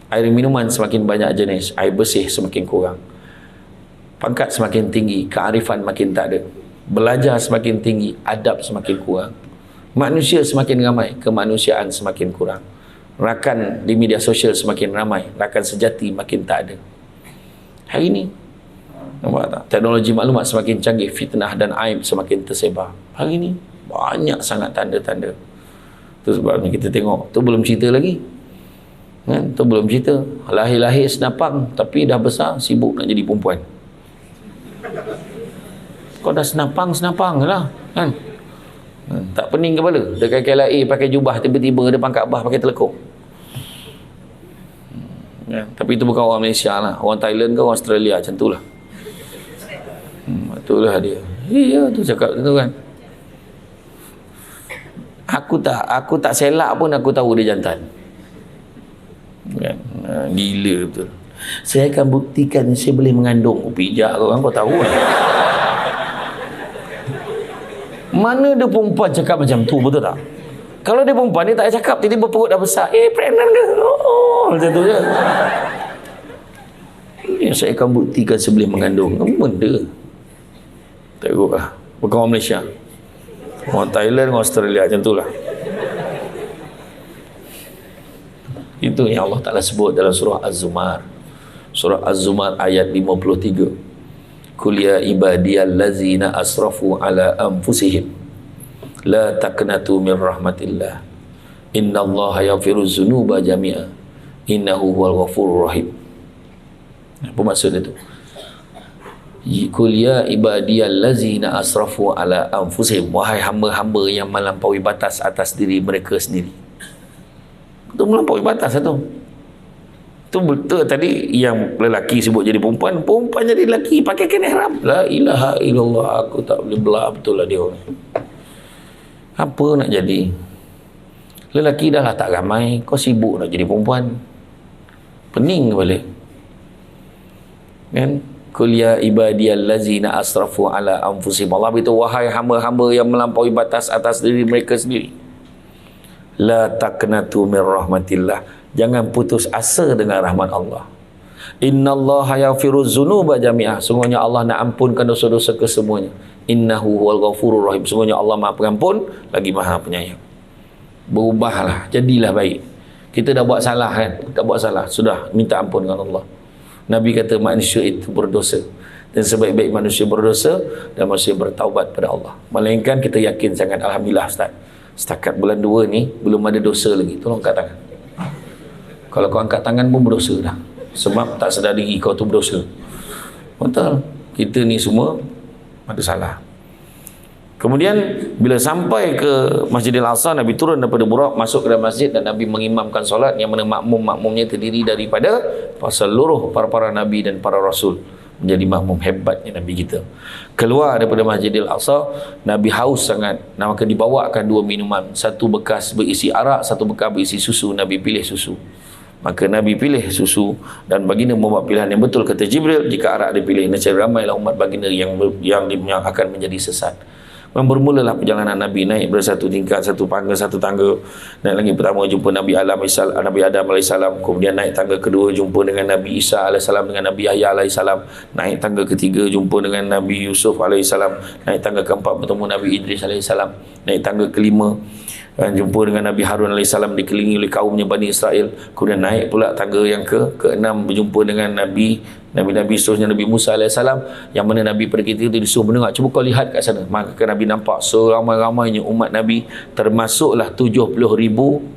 Air minuman semakin banyak jenis, air bersih semakin kurang. Pangkat semakin tinggi, kearifan makin tak ada. Belajar semakin tinggi, adab semakin kurang. Manusia semakin ramai, kemanusiaan semakin kurang. Rakan di media sosial semakin ramai, rakan sejati makin tak ada. Hari ini nampak tak? Teknologi maklumat semakin canggih, fitnah dan aib semakin tersebar. Hari ini banyak sangat tanda-tanda. Itu sebabnya kita tengok, tu belum cerita lagi. Tu belum cerita. Lahir-lahir senapang, tapi dah besar sibuk nak jadi perempuan. Kau dah senapang lah kan? Tak pening kepala. Dekat KLIA pakai jubah, tiba-tiba dia pangkat abah pakai telekuk. Tapi itu bukan orang Malaysia lah, orang Thailand ke orang Australia macam tu lah. Itulah dia. Iya tu cakap tu kan. Aku tak selak pun aku tahu dia jantan kan? Gila betul. Saya akan buktikan saya boleh mengandung. Pijak kau kan, kau tahu kan? Mana ada perempuan cakap macam tu, betul tak? Kalau dia perempuan, dia tak cakap, tiba-tiba perut dah besar. Pregnant ke? Macam tu je. Saya akan buktikan saya boleh mengandung. Apa benda? Teruk lah. Bukan orang Malaysia. Orang Thailand, orang Australia, macam tu lah. Itu yang Allah Ta'ala sebut dalam surah Az-Zumar. Surah Az-Zumar ayat 53. Qul ya ibadiyallazina asrafu ala anfusihim la taqnatu min rahmatillah innallaha yaghfiru dzunuba jami'a innahu huwal ghafurur rahim. Apa maksud itu? Qul ya ibadiyallazina asrafu ala anfusihim, wahai hamba-hamba yang melampaui batas atas diri mereka sendiri. Itu melampaui batas itu. Itu betul tadi yang lelaki sebut jadi perempuan, perempuan jadi lelaki pakai kain ihram. La ilaha illallah, aku tak boleh belah, betul lah dia orang. Apa nak jadi? Lelaki dah lah tak ramai, kau sibuk nak jadi perempuan. Pening balik. Kan? Qul ya ibadiyallazina asrafu ala anfusihim. Allah beritahu, wahai hamba-hamba yang melampaui batas atas diri mereka sendiri. La taqnatu min rahmatillah. Jangan putus asa dengan rahmat Allah. Innallaha yaghfiru dzunuba jami'ah. Sungguhnya Allah nak ampunkan dosa-dosa kesemuanya. Innahu huwal ghafurur rahim. Sungguhnya Allah Maha Pengampun lagi Maha Penyayang. Berubahlah, jadilah baik. Kita dah buat salah kan? Tak buat salah, sudah minta ampun dengan Allah. Nabi kata manusia itu berdosa, dan sebaik-baik manusia berdosa dan manusia bertaubat pada Allah. Melainkan kita yakin sangat, alhamdulillah Ustaz, setakat bulan 2 ni belum ada dosa lagi. Tolong angkat tangan. Kalau kau angkat tangan pun berdosa dah, sebab tak sedar diri kau tu berdosa. Betul, kita ni semua ada salah. Kemudian bila sampai ke Masjidil Aqsa, Nabi turun daripada Buraq, masuk ke dalam masjid, dan Nabi mengimamkan solat yang mana makmum-makmumnya terdiri daripada seluruh para Nabi dan para Rasul. Menjadi makmum hebatnya Nabi kita. Keluar daripada Masjidil Aqsa, Nabi haus sangat, maka dibawakan 2 minuman, satu bekas berisi arak, satu bekas berisi susu. Nabi pilih susu. Maka Nabi pilih susu, dan baginda membuat pilihan yang betul. Kata Jibril, jika arak dipilih, nescaya ramailah umat baginda yang akan menjadi sesat. Bermulalah perjalanan Nabi naik bersatu tingkat, satu tangga. Naik lagi pertama jumpa Nabi Adam AS, kemudian naik tangga kedua jumpa dengan Nabi Isa AS, dengan Nabi Yahya AS. Naik tangga ketiga jumpa dengan Nabi Yusuf AS. Naik tangga keempat bertemu Nabi Idris AS. Naik tangga kelima jumpa dengan Nabi Harun AS, dikelilingi oleh kaumnya Bani Israel. Kemudian naik pula tangga yang ke-6 berjumpa dengan Nabi Nabi-Nabi seterusnya, Nabi Musa AS, yang mana Nabi pada ketika itu disuruh mendengar. Cuba kau lihat kat sana. Maka Nabi nampak seramai-ramainya umat Nabi, termasuklah 70,000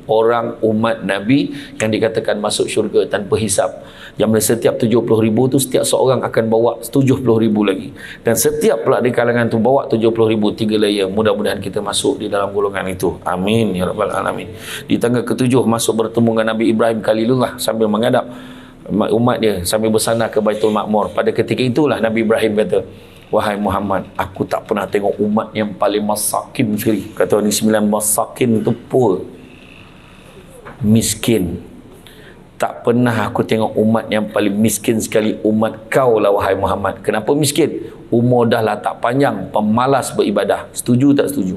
orang umat Nabi yang dikatakan masuk syurga tanpa hisap. Yang mana setiap 70,000 tu, setiap seorang akan bawa 70,000 lagi. Dan setiap pula di kalangan tu bawa 70,000, 3 layer. Mudah-mudahan kita masuk di dalam golongan itu. Amin ya rabbal alamin. Di tangga ke-7 masuk bertemu dengan Nabi Ibrahim Khalilullah sambil menghadap umat dia sambil bersandar ke Baitul Ma'mur. Pada ketika itulah Nabi Ibrahim kata, wahai Muhammad, aku tak pernah tengok umat yang paling masakin sekali. Kata ni 9 masakin tu poor, miskin. Tak pernah aku tengok umat yang paling miskin sekali. Umat kau lah wahai Muhammad. Kenapa miskin? Umur dah lah tak panjang, pemalas beribadah. Setuju tak setuju?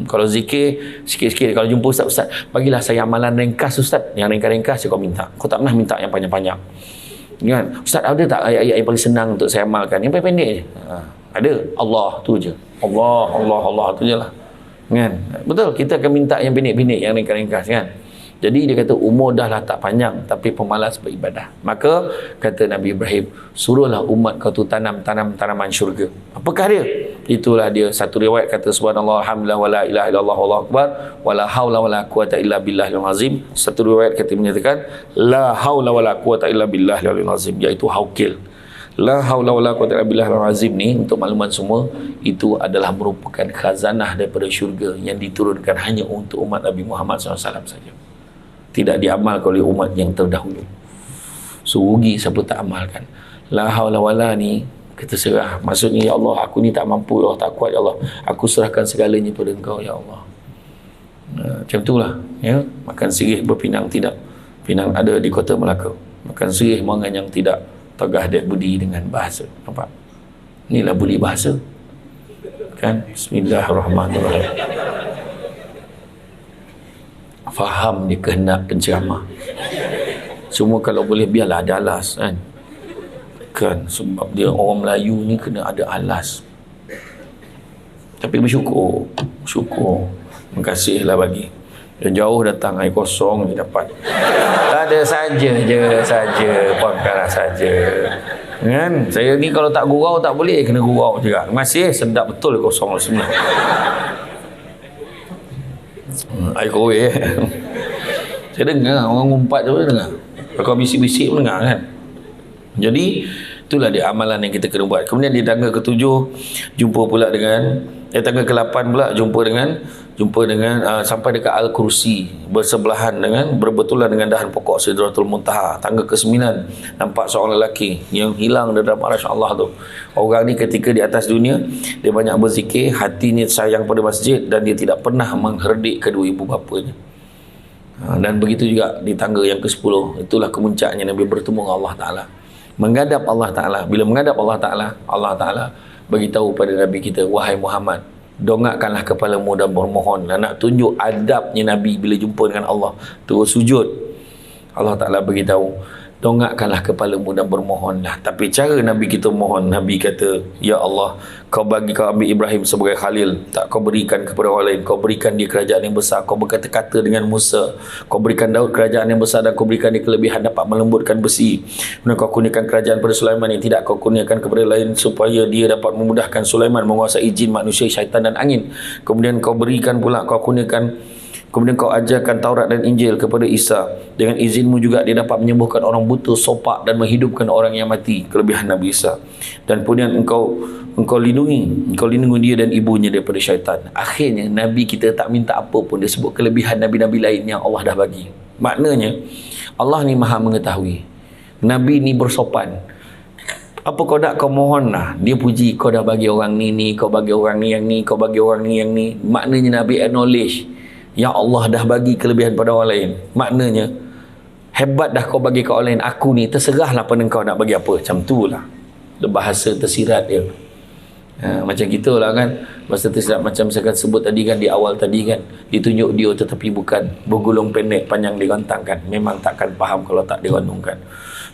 Kalau zikir sikit-sikit. Kalau jumpa ustaz, bagilah saya amalan ringkas ustaz. Yang ringkas-ringkas kau minta. Kau tak pernah minta yang panjang-panjang kan? Ustaz, ada tak ayat-ayat yang paling senang untuk saya amalkan? Yang paling pendek je. Ada. Allah tu je. Allah tu je lah kan? Betul, kita akan minta yang pendek-pendek, yang ringkas-ringkas kan? Jadi dia kata umur dah lah tak panjang tapi pemalas beribadah. Maka kata Nabi Ibrahim, suruhlah umat kau tu tanam tanaman syurga. Apakah dia? Itulah dia. Satu riwayat kata subhanallah alhamdulillah wala ilaha illallah wallahu akbar wala haula wala quwata illa billahil azim. Satu riwayat kata menyatakan la haula wala quwata illa billahil azim, iaitu haukil. La haula wala quwata illa billahil azim ni, untuk makluman semua, itu adalah merupakan khazanah daripada syurga yang diturunkan hanya untuk umat Nabi Muhammad SAW saja. Tidak diamalkan oleh umat yang terdahulu. So rugi siapa tak amalkan. La haula wala ni kita serah. Maksudnya, ya Allah, aku ni tak mampu, ya Allah, tak kuat, ya Allah, aku serahkan segalanya pada Engkau, ya Allah. Macam itulah ya. Makan sirih berpinang tidak. Pinang ada di Kota Melaka. Makan sirih menganyang tidak. Tegah dek budi dengan bahasa. Nampak? Inilah budi bahasa kan. Bismillahirrahmanirrahim. Faham dia kehendak penceramah. Semua kalau boleh biarlah ada alas kan, sebab dia orang Melayu ni kena ada alas. Tapi bersyukur, terima kasihlah bagi. Dia jauh datang, air kosong dia dapat. Tak ada saja podcast saja kan. Saya ni kalau tak gurau tak boleh, kena gurau juga. Terima kasih, sedap betul kosong sebenarnya. Air kowe saya dengar orang ngumpat tu, dengar kalau bisik-bisik pun dengar kan. Jadi itulah dia amalan yang kita kena buat. Kemudian di tangga ke-7 jumpa pula dengan tangga ke-8 pula jumpa dengan sampai dekat Al-Kursi, bersebelahan dengan, berbetulan dengan dahan pokok Sidratul Muntaha. Tangga ke-9 nampak seorang lelaki yang hilang dalam arasy Allah tu. Orang ni ketika di atas dunia dia banyak berzikir, hatinya sayang pada masjid dan dia tidak pernah mengherdik kedua ibu bapanya. Dan begitu juga di tangga yang ke-10. Itulah kemuncaknya Nabi bertemu dengan Allah Ta'ala, menghadap Allah Ta'ala. Bila menghadap Allah Ta'ala, Allah Ta'ala beritahu pada Nabi kita, wahai Muhammad, dongakkanlah kepalamu dan bermohon. Dan nak tunjuk adabnya Nabi bila jumpa dengan Allah, terus sujud. Allah Ta'ala beritahu, dongakkanlah kepalamu dan bermohonlah. Tapi cara Nabi kita mohon, Nabi kata, ya Allah, kau ambil Ibrahim sebagai khalil, tak kau berikan kepada orang lain. Kau berikan dia kerajaan yang besar, kau berkata-kata dengan Musa. Kau berikan Daud kerajaan yang besar dan kau berikan dia kelebihan dapat melembutkan besi. Kemudian kau kurniakan kerajaan pada Sulaiman yang tidak kau kurniakan kepada lain, supaya dia dapat memudahkan Sulaiman menguasai jin, manusia, syaitan dan angin. Kemudian kau berikan pula, kau kurniakan, kemudian kau ajarkan Taurat dan Injil kepada Isa. Dengan izinmu juga dia dapat menyembuhkan orang buta, sopak dan menghidupkan orang yang mati. Kelebihan Nabi Isa. Dan kemudian engkau lindungi dia dan ibunya daripada syaitan. Akhirnya Nabi kita tak minta apa pun, dia sebut kelebihan Nabi-Nabi lain yang Allah dah bagi. Maknanya Allah ni maha mengetahui. Nabi ni bersopan. Apa kau nak kau mohon lah. Dia puji, kau dah bagi orang ni, kau bagi orang ni yang ni, kau bagi orang ni yang ni. Maknanya Nabi acknowledge, ya Allah dah bagi kelebihan pada orang lain. Maknanya hebat dah kau bagi ke orang lain, aku ni terserahlah pada kau nak bagi apa. Macam tu lah bahasa tersirat dia. Macam gitulah kan, bahasa tersirat. Macam saya akan sebut tadi kan, di awal tadi kan, ditunjuk dia tetapi bukan, bergulung pendek panjang digantangkan. Memang takkan faham kalau tak dirondongkan.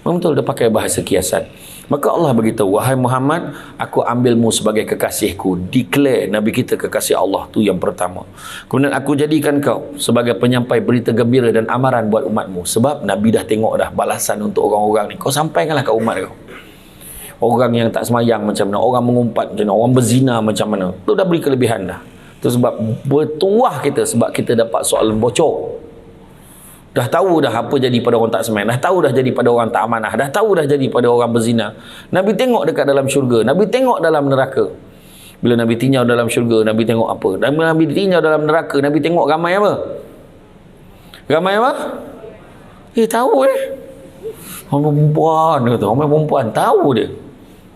Betul, dia pakai bahasa kiasan. Maka Allah beritahu, wahai Muhammad, aku ambilmu sebagai kekasihku. Declare Nabi kita kekasih Allah, tu yang pertama. Kemudian aku jadikan kau sebagai penyampai berita gembira dan amaran buat umatmu. Sebab Nabi dah tengok dah balasan untuk orang-orang ni. Kau sampaikanlah ke umat kau. Orang yang tak semayang macam mana, orang mengumpat macam mana, orang berzina macam mana. Tu dah beri kelebihan dah. Tu sebab bertuah kita, sebab kita dapat soalan bocor. Dah tahu dah apa jadi pada orang tak semayang, dah tahu dah jadi pada orang tak amanah, dah tahu dah jadi pada orang berzina. Nabi tengok dekat dalam syurga, Nabi tengok dalam neraka. Bila Nabi tinjau dalam syurga, Nabi tengok apa? Dan bila Nabi tinjau dalam neraka, Nabi tengok ramai apa? Ramai apa? Tahu orang perempuan dia kata, orang perempuan tahu dia.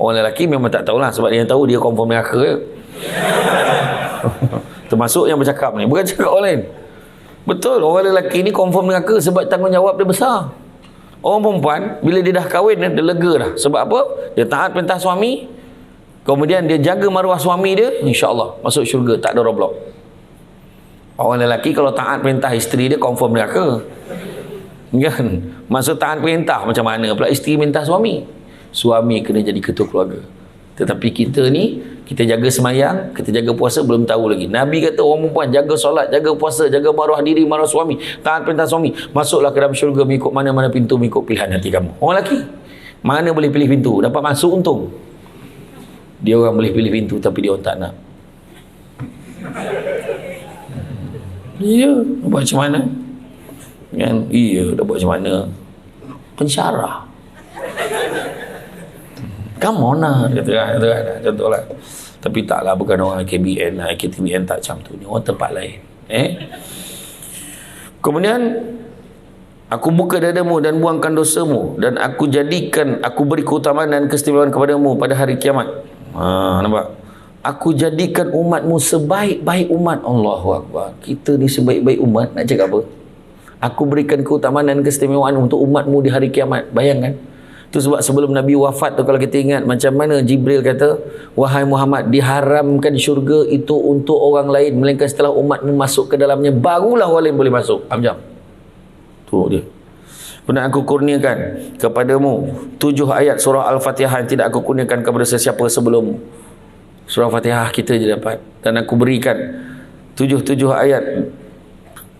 Orang lelaki memang tak tahulah, sebab dia yang tahu dia confirm neraka je. Termasuk yang bercakap ni, bukan cakap orang lain. Betul, orang lelaki ni confirm neraka sebab tanggungjawab dia besar. Orang perempuan, bila dia dah kahwin, dia lega dah. Sebab apa? Dia taat perintah suami, kemudian dia jaga maruah suami dia, insya-Allah masuk syurga, tak ada roblok. Orang lelaki kalau taat perintah isteri dia, confirm neraka. Kan? Maksud taat perintah macam mana pula isteri minta suami? Suami kena jadi ketua keluarga. Tetapi kita ni, kita jaga semayang, kita jaga puasa, belum tahu lagi. Nabi kata orang perempuan jaga solat, jaga puasa, jaga maruah diri, maruah suami, taat perintah suami, masuklah ke dalam syurga mengikut mana-mana pintu, mengikut pilihan hati kamu. Orang lelaki, mana boleh pilih pintu, dapat masuk untung. Dia orang boleh pilih pintu, tapi dia orang tak nak. Iya, buat macam mana? Kan? Iya, dah buat macam mana? Pensyarah. Come on lah, contohlah. Tapi taklah, bukan orang KBN, KTBN tak macam tu. Ni orang tempat lain. Kemudian aku buka dadamu dan buangkan dosamu, dan aku beri keutamaan dan keistimewaan kepadamu pada hari kiamat. Nampak? Aku jadikan umatmu sebaik-baik umat. Allahu Akbar. Kita ni sebaik-baik umat, nak cakap apa? Aku berikan keutamaan dan keistimewaan untuk umatmu di hari kiamat. Bayangkan. Itu sebab sebelum Nabi wafat tu, kalau kita ingat macam mana Jibril kata, wahai Muhammad, diharamkan syurga itu untuk orang lain, melainkan setelah umatmu masuk ke dalamnya, barulah orang lain boleh masuk. Macam tu dia. Kemudian aku kurniakan kepadamu 7 ayat surah Al-Fatihah yang tidak aku kurniakan kepada sesiapa sebelummu. Surah Fatihah kita je dapat. Dan aku berikan 7 ayat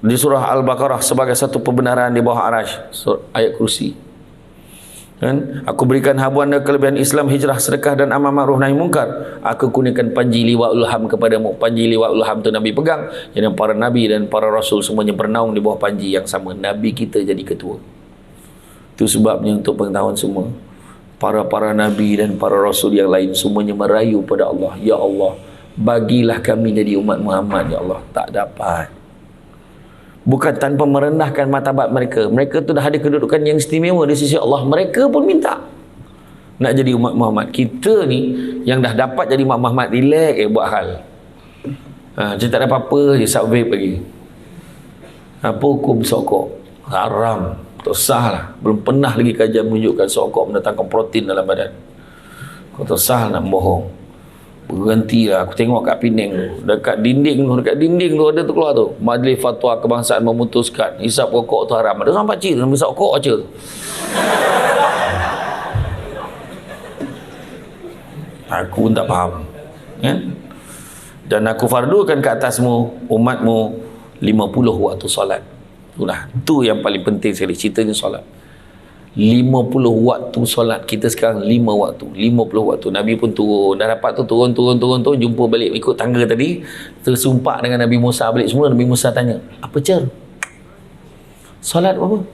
di surah Al-Baqarah sebagai satu pembenaran di bawah arash, ayat kursi. Kan? Aku berikan habuan dan kelebihan Islam, hijrah, sedekah dan amar ma'ruf nahi munkar. Aku kurniakan panji liwa'ul ham kepadamu. Panji liwa'ul ham tu Nabi pegang, yang para Nabi dan para Rasul semuanya bernaung di bawah panji yang sama. Nabi kita jadi ketua. Itu sebabnya untuk pengetahuan semua, para Nabi dan para Rasul yang lain semuanya merayu pada Allah, ya Allah, bagilah kami jadi umat Muhammad, ya Allah. Tak dapat. Bukan tanpa merendahkan martabat mereka. Mereka tu dah ada kedudukan yang istimewa di sisi Allah. Mereka pun minta nak jadi umat Muhammad. Kita ni yang dah dapat jadi umat Muhammad, relax buat hal. Dia tak ada apa-apa, dia sub vape lagi. Apa hukum sokok? Haram. Tak sah lah. Belum pernah lagi kajian menunjukkan sokok mendatangkan protein dalam badan. Kau tak sah nak bohong. Berhentilah. Aku tengok kat Penang tu, dekat dinding tu ada tu keluar tu, Majlis Fatwa Kebangsaan memutuskan hisap rokok tu haram. Ada orang pakcik tu hisap rokok aja. Aku pun tak faham, kan? Dan aku fardukan ke atasmu, umatmu, 50 waktu solat. Itulah, tu yang paling penting sekali ceritanya solat. 50 waktu solat. Kita sekarang 5 waktu, 50 waktu. Nabi pun turun, dah dapat tu turun, jumpa balik ikut tangga tadi, tersumpak dengan Nabi Musa balik semula. Nabi Musa tanya, apa cer? Solat berapa?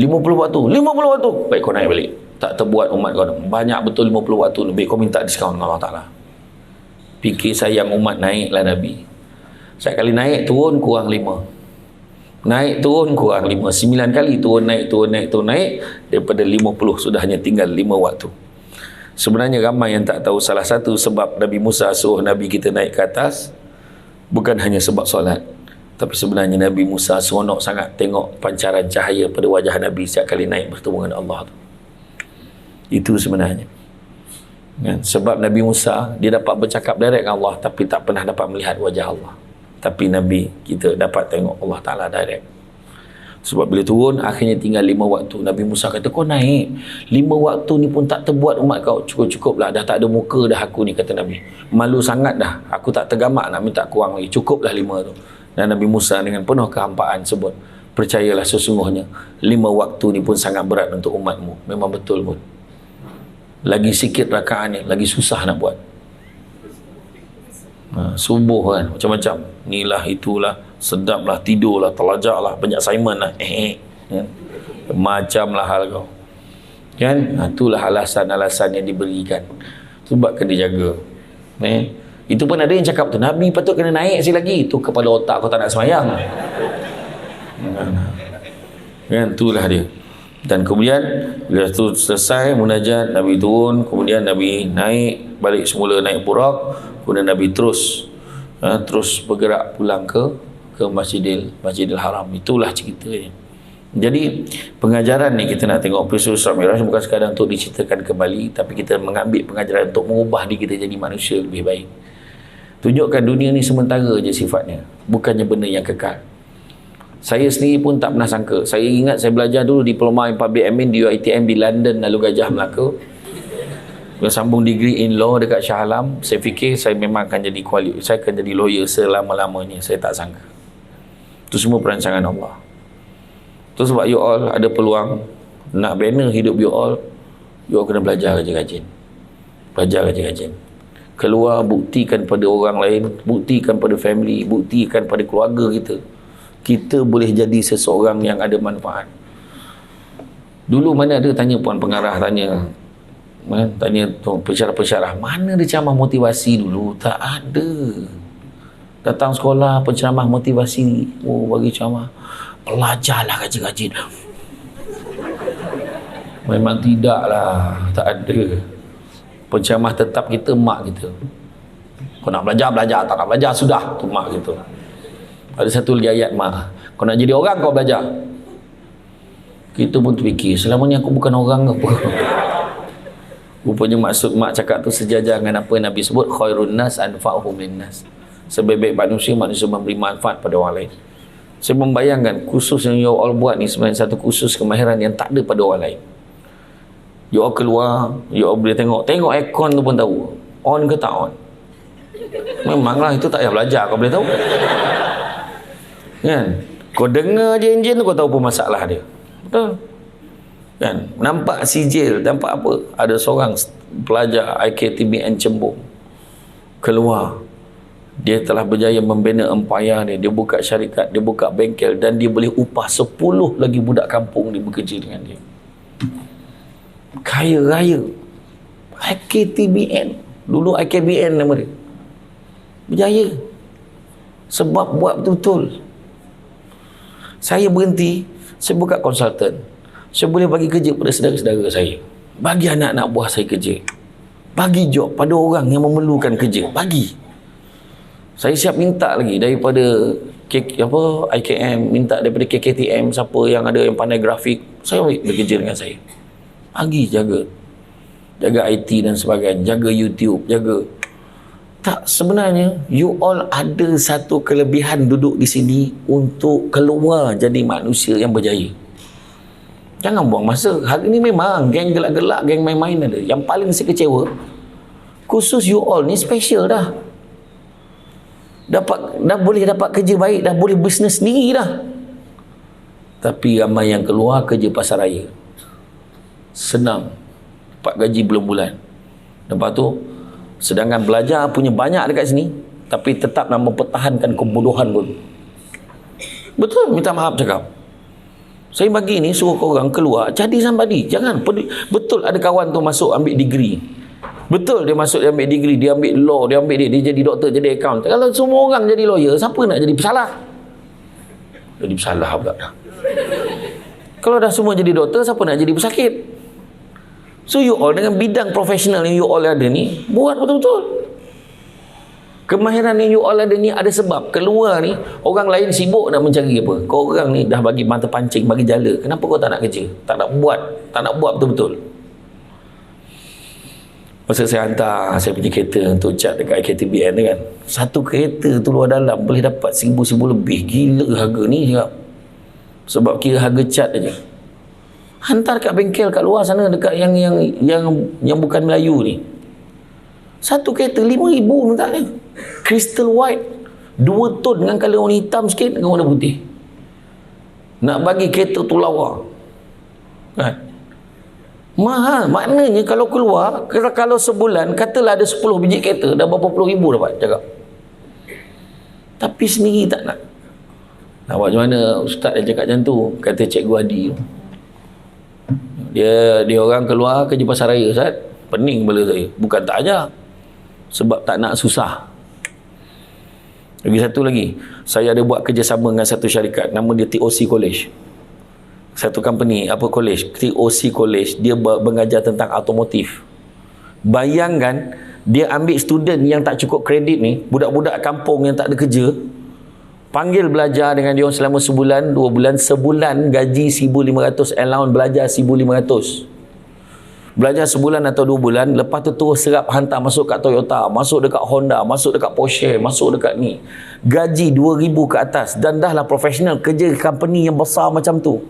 50 waktu. 50 waktu. Baik, kau naik balik. Tak terbuat umat kau. Banyak betul 50 waktu. Lebih kau minta diskaun Allah Ta'ala. Fikir sayang umat, naiklah Nabi. Sekali naik turun kurang 5. Naik turun kurang 5, 9 kali turun naik. Daripada 50 sudah hanya tinggal 5 waktu. Sebenarnya ramai yang tak tahu salah satu sebab Nabi Musa suruh Nabi kita naik ke atas bukan hanya sebab solat, tapi sebenarnya Nabi Musa seronok sangat tengok pancaran cahaya pada wajah Nabi setiap kali naik bertemu dengan Allah tu. Itu sebenarnya kan? Sebab Nabi Musa dia dapat bercakap direct dengan Allah, tapi tak pernah dapat melihat wajah Allah. Tapi Nabi kita dapat tengok Allah Ta'ala direct. Sebab bila turun akhirnya tinggal 5 waktu. Nabi Musa kata, kau naik 5 waktu ni pun tak terbuat umat kau. Cukup-cukup lah, dah tak ada muka dah aku ni, kata Nabi. Malu sangat dah, aku tak tergamak nak minta kurang lagi. Cukup dah 5 tu. Dan Nabi Musa dengan penuh kehampaan sebut, percayalah sesungguhnya 5 waktu ni pun sangat berat untuk umatmu. Memang betul pun. Lagi sikit rakaat ni, lagi susah nak buat. Subuh kan, macam-macam. Inilah, itulah, sedaplah, tidurlah, telajaklah, banyak assignment lah. Macam lah hal kau. Kan? Itulah alasan-alasan yang diberikan. Sebab kena jaga. Itu pun ada yang cakap tu, Nabi patut kena naik sekali lagi. Itu kepala otak kau tak nak semayang. Kan? Itulah dia. Dan kemudian bila tu selesai munajat, Nabi turun, kemudian Nabi naik balik semula, naik burak, kemudian Nabi terus bergerak pulang ke Masjidil Haram. Itulah ceritanya. Jadi pengajaran ni kita nak tengok peristiwa Isra Mi'raj bukan sekadar untuk diceritakan kembali, tapi kita mengambil pengajaran untuk mengubah diri kita jadi manusia lebih baik. Tunjukkan dunia ni sementara je sifatnya, bukannya benda yang kekal. Saya sendiri pun tak pernah sangka. Saya ingat saya belajar dulu Diploma in Public Admin di UiTM di London, Lalu Gajah, Melaka. Bila sambung degree in law dekat Shah Alam, saya fikir saya memang akan saya akan jadi lawyer selama-lamanya. Saya tak sangka. Itu semua perancangan Allah. Itu sebab you all ada peluang nak banner hidup you all kena belajar rajin-rajin. Belajar rajin-rajin. Keluar, buktikan pada orang lain, buktikan pada family, buktikan pada keluarga kita boleh jadi seseorang yang ada manfaat. Dulu mana ada tanya puan pengarah, tanya pensyarah-pensyarah, mana ada ceramah motivasi dulu? Tak ada. Datang sekolah penceramah motivasi, bagi ceramah, belajarlah rajin-rajin. Memang tidaklah, tak ada. Penceramah tetap kita mak kita. Kau nak belajar, tak nak belajar sudah, tu mak kita. Ada satu lagi ayat mak, kau nak jadi orang kau belajar. Kita pun terfikir, selama ni aku bukan orang apa. Rupanya maksud mak cakap tu sejajar dengan apa Nabi sebut, khairun nas anfa'uhum linnas. Sebaik-baik manusia memberi manfaat pada orang lain. Saya membayangkan kursus yang you all buat ni sebenarnya satu kursus kemahiran yang tak ada pada orang lain. You all keluar, you all boleh tengok aircon tu pun tahu on ke tak on. Memanglah itu tak payah belajar, kau boleh tahu. Kan? Kau dengar je enjin tu, kau tahu apa masalah dia. Betul? Kan? Nampak sijil, nampak apa? Ada seorang pelajar IKTBN Cembung keluar. Dia telah berjaya membina empayar dia. Dia buka syarikat, dia buka bengkel, dan dia boleh upah 10 lagi budak kampung dia bekerja dengan dia. Kaya raya. IKTBN. Dulu IKBN nama dia. Berjaya. Sebab buat betul-betul. Saya berhenti, saya buka konsultan. Saya boleh bagi kerja pada saudara-saudara saya. Bagi anak-anak buah saya kerja. Bagi job pada orang yang memerlukan kerja. Bagi. Saya siap minta lagi daripada IKM, minta daripada KKTM, siapa yang ada yang pandai grafik, saya boleh bekerja dengan saya. Bagi, jaga IT dan sebagainya, jaga YouTube, jaga. Tak, sebenarnya you all ada satu kelebihan duduk di sini untuk keluar jadi manusia yang berjaya. Jangan buang masa. Hari ni memang geng gelak-gelak, geng main-main ada. Yang paling saya kecewa, khusus you all ni special dah. Dah boleh dapat kerja baik, dah boleh bisnes sendiri dah. Tapi ramai yang keluar kerja pasar raya. Senang. Dapat gaji bulan-bulan. Lepas tu sedangkan belajar punya banyak dekat sini, tapi tetap nak mempertahankan kebodohan pun. Betul, minta maaf cakap. Saya bagi ni suruh korang keluar jadi somebody. Jangan betul ada kawan tu masuk ambil degree. Betul dia masuk dia ambil degree, dia ambil law, dia jadi doktor, jadi account. Kalau semua orang jadi lawyer, siapa nak jadi pesalah? Jadi pesalah pula dah. Kalau dah semua jadi doktor, siapa nak jadi pesakit? So you all dengan bidang profesional yang you all ada ni, buat betul-betul. Kemahiran yang you all ada ni ada sebab. Keluar ni, orang lain sibuk nak mencari apa. Kau orang ni dah bagi mata pancing, bagi jala. Kenapa kau tak nak kerja? Tak nak buat betul-betul. Masa saya hantar saya punya kereta untuk cat dekat IKTBN tu kan, satu kereta tu luar dalam boleh dapat 1,000 lebih. Gila harga ni cakap. Sebab kira harga cat aja. Hantar kat bengkel kat luar sana, dekat yang bukan Melayu ni. Satu kereta 5,000 minta ni. Crystal white, 2 tone dengan colour warna hitam sikit dengan warna putih. Nak bagi kereta tu lawa. Kan? Mahal. Maknanya kalau keluar, kalau sebulan katalah ada 10 biji kereta, dah berapa puluh ribu dapat cakap. Tapi sendiri tak nak. Nak buat macam mana ustaz yang cakap macam tu? Kata Cikgu Adi tu. Dia orang keluar kerja pasar raya, Ustaz. Pening kepala saya. Bukan tak ajar. Sebab tak nak susah. Lagi satu lagi. Saya ada buat kerjasama dengan satu syarikat. Nama dia TOC College. Satu company, college. TOC College. Dia mengajar tentang automotif. Bayangkan, dia ambil student yang tak cukup kredit ni, budak-budak kampung yang tak ada kerja, panggil belajar dengan dia selama sebulan, 2 bulan, sebulan gaji 1,500, allowance belajar 1,500. Belajar sebulan atau 2 bulan, lepas tu terus serap hantar masuk kat Toyota, masuk dekat Honda, masuk dekat Porsche, masuk dekat ni. Gaji 2,000 ke atas dan dah lah profesional kerja company yang besar macam tu.